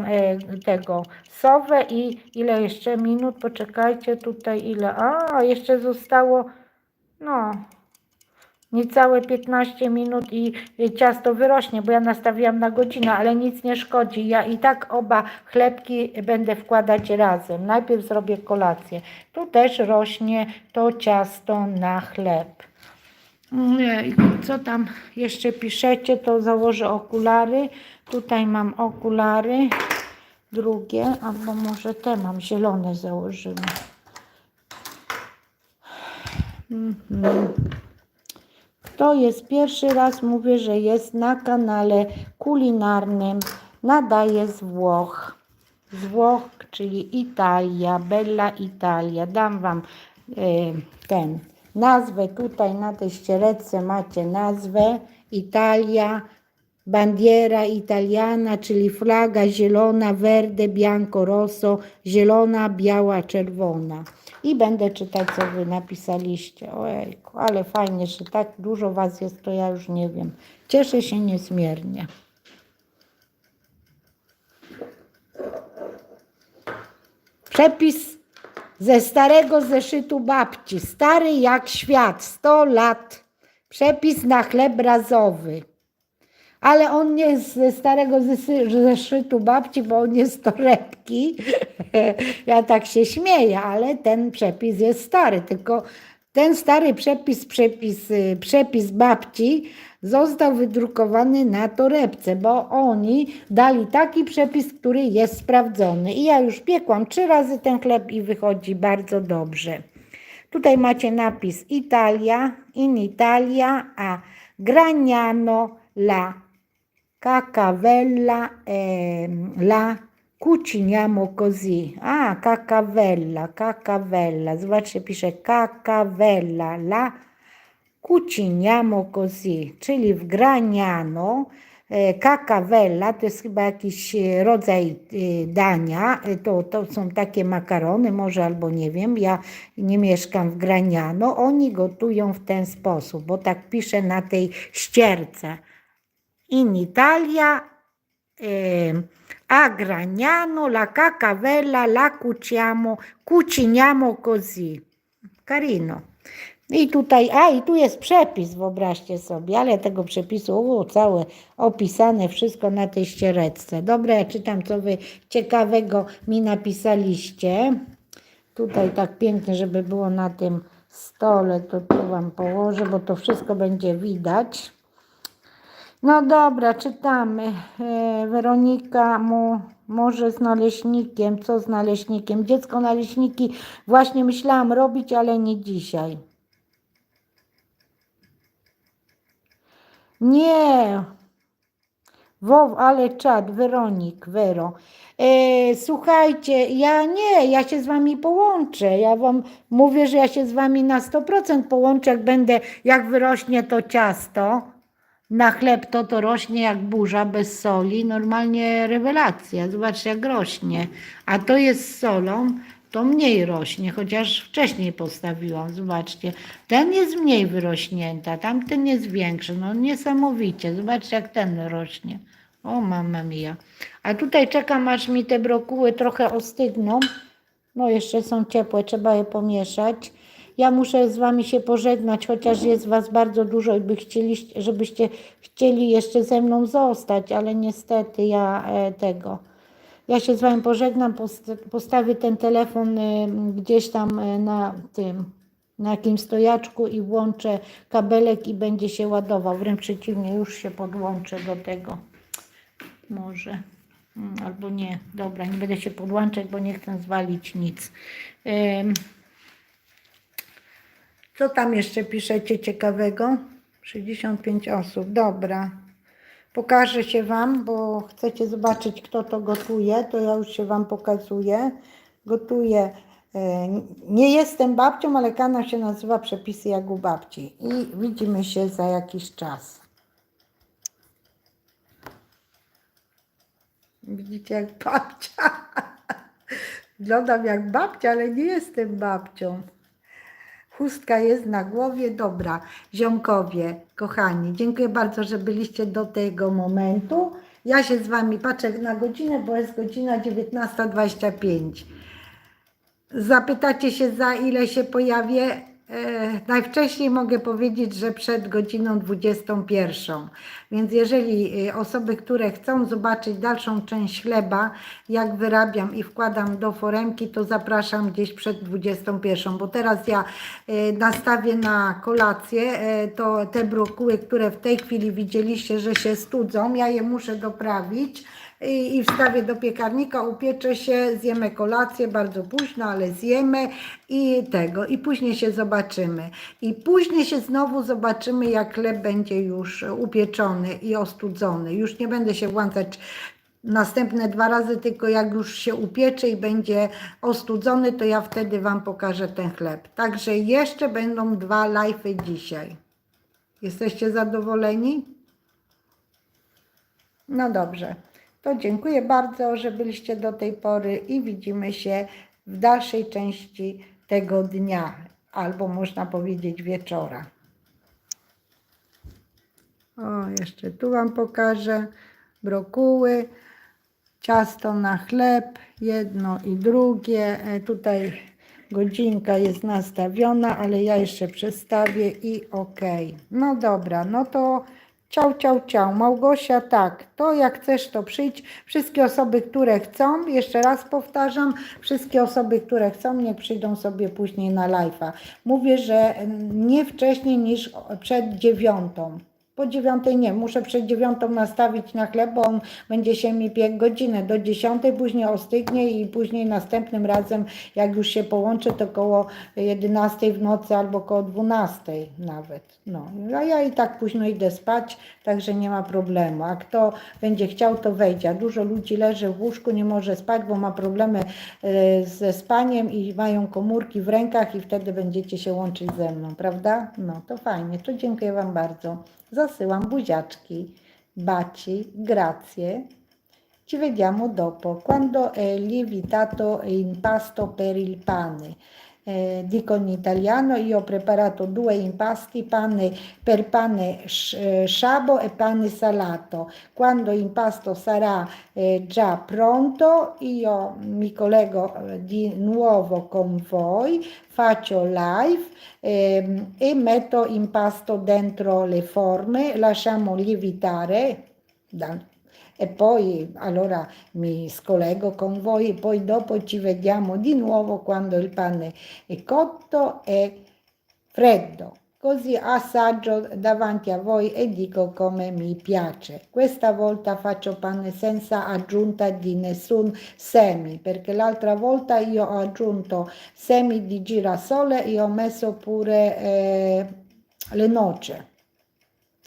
tego sowę i ile jeszcze minut, poczekajcie tutaj ile, jeszcze zostało no niecałe 15 minut i ciasto wyrośnie, bo ja nastawiłam na godzinę, ale nic nie szkodzi. Ja i tak oba chlebki będę wkładać razem. Najpierw zrobię kolację. Tu też rośnie to ciasto na chleb. Co tam jeszcze piszecie, to założę okulary. Tutaj mam okulary drugie, albo może te mam zielone założymy. To jest pierwszy raz, mówię, że jest na kanale kulinarnym, nadaje z Włoch. Z Włoch, czyli Italia, Bella Italia. Dam wam nazwę tutaj na tej ściereczce macie nazwę Italia, bandiera italiana, czyli flaga zielona, verde, bianco, rosso, zielona, biała, czerwona. I będę czytać, co wy napisaliście. Ojejku, ale fajnie, że tak dużo was jest, to ja już nie wiem. Cieszę się niezmiernie. Przepis ze starego zeszytu babci. Stary jak świat, 100 lat. Przepis na chleb razowy. Ale on nie jest ze starego zeszytu babci, bo on jest z torebki. Ja tak się śmieję, ale ten przepis jest stary. Tylko ten stary przepis babci został wydrukowany na torebce, bo oni dali taki przepis, który jest sprawdzony. I ja już piekłam 3 razy ten chleb i wychodzi bardzo dobrze. Tutaj macie napis Italia, in Italia, a Gragnano la Cacavella la cuciniamo così. Cacavella. Zobaczcie, pisze Cacavella la cuciniamo così, czyli w Gragnano. Cacavella to jest chyba jakiś rodzaj dania, to są takie makarony, może albo nie wiem, ja nie mieszkam w Gragnano, oni gotują w ten sposób, bo tak pisze na tej ścierce. In Italia a Gragnano la cacavella la cuciniamo così. Carino. I tutaj, i tu jest przepis, wyobraźcie sobie, ale tego przepisu, całe opisane, wszystko na tej ściereczce. Dobra, ja czytam, co wy ciekawego mi napisaliście. Tutaj tak pięknie, żeby było na tym stole, to tu wam położę, bo to wszystko będzie widać. No dobra, czytamy. Weronika może z naleśnikiem. Co z naleśnikiem? Dziecko naleśniki właśnie myślałam robić, ale nie dzisiaj. Nie. Ale czad, Wero. Słuchajcie, ja się z wami połączę. Ja wam mówię, że ja się z wami na 100% połączę, jak wyrośnie to ciasto. Na chleb to rośnie jak burza, bez soli. Normalnie rewelacja. Zobaczcie, jak rośnie. A to jest z solą, to mniej rośnie, chociaż wcześniej postawiłam. Zobaczcie, ten jest mniej wyrośnięta, tamten jest większy. No niesamowicie. Zobaczcie, jak ten rośnie. O, mamma mia. A tutaj czekam, aż mi te brokuły trochę ostygną. No jeszcze są ciepłe, trzeba je pomieszać. Ja muszę z wami się pożegnać, chociaż jest was bardzo dużo i żebyście chcieli jeszcze ze mną zostać, ale niestety ja się z wami pożegnam, postawię ten telefon gdzieś tam na jakimś stojaczku i włączę kabelek i będzie się ładował. Wręcz przeciwnie, już się podłączę do tego. Może. Albo nie. Dobra, nie będę się podłączać, bo nie chcę zwalić nic. Co tam jeszcze piszecie ciekawego? 65 osób. Dobra. Pokażę się wam, bo chcecie zobaczyć, kto to gotuje. To ja już się wam pokazuję. Gotuję. Nie jestem babcią, ale kanał się nazywa Przepisy jak u babci. I widzimy się za jakiś czas. Widzicie, jak babcia. Wyglądam jak babcia, ale nie jestem babcią. Chustka jest na głowie. Dobra, ziomkowie, kochani, dziękuję bardzo, że byliście do tego momentu. Ja się z wami patrzę na godzinę, bo jest godzina 19:25. Zapytacie się, za ile się pojawię? Najwcześniej mogę powiedzieć, że przed godziną 21. Więc jeżeli osoby, które chcą zobaczyć dalszą część chleba, jak wyrabiam i wkładam do foremki, to zapraszam gdzieś przed 21. Bo teraz ja nastawię na kolację, to te brokuły, które w tej chwili widzieliście, że się studzą, ja je muszę doprawić. I wstawię do piekarnika, upieczę się, zjemy kolację, bardzo późno, ale zjemy i później się zobaczymy. I później się znowu zobaczymy, jak chleb będzie już upieczony i ostudzony. Już nie będę się włączać następne 2 razy, tylko jak już się upiecze i będzie ostudzony, to ja wtedy wam pokażę ten chleb. Także jeszcze będą 2 live'y dzisiaj. Jesteście zadowoleni? No dobrze. To dziękuję bardzo, że byliście do tej pory i widzimy się w dalszej części tego dnia, albo można powiedzieć wieczora. O, jeszcze tu wam pokażę brokuły, ciasto na chleb, jedno i drugie. Tutaj godzinka jest nastawiona, ale ja jeszcze przestawię i ok. No dobra, no to ciao. Małgosia, tak, to jak chcesz, to przyjdź. Wszystkie osoby, które chcą, jeszcze raz powtarzam, wszystkie osoby, które chcą, niech przyjdą sobie później na live'a. Mówię, że nie wcześniej niż przed 9. Po 9 nie, muszę przed 9 nastawić na chleb, bo on będzie się mi piekł godzinę do 10, później ostygnie i później następnym razem, jak już się połączę, to koło 11 w nocy albo koło 12 nawet. No, a ja i tak późno idę spać, także nie ma problemu. A kto będzie chciał, to wejdzie. A dużo ludzi leży w łóżku, nie może spać, bo ma problemy ze spaniem i mają komórki w rękach i wtedy będziecie się łączyć ze mną, prawda? No, to fajnie, to dziękuję wam bardzo. Zasyłam buziaczki. Baci, grazie. Ci vediamo dopo. Quando è lievitato in pasto per il pane. dico in italiano. Io ho preparato 2 impasti, per pane sciabo e pane salato. Quando l'impasto sarà già pronto, io mi collego di nuovo con voi, faccio live e metto impasto dentro le forme, lasciamo lievitare e poi allora mi scollego con voi e poi dopo ci vediamo di nuovo quando il pane è cotto e freddo. Così assaggio davanti a voi e dico come mi piace. Questa volta faccio pane senza aggiunta di nessun semi, perché l'altra volta io ho aggiunto semi di girasole e ho messo pure le noci.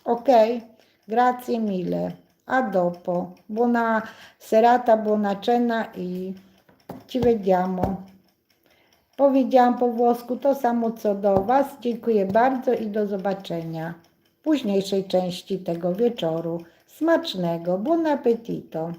Ok? Grazie mille. A dopo. Buona serata, buona cena i ci vediamo. Powiedziałam po włosku to samo co do Was. Dziękuję bardzo i do zobaczenia w późniejszej części tego wieczoru. Smacznego. Buon appetito.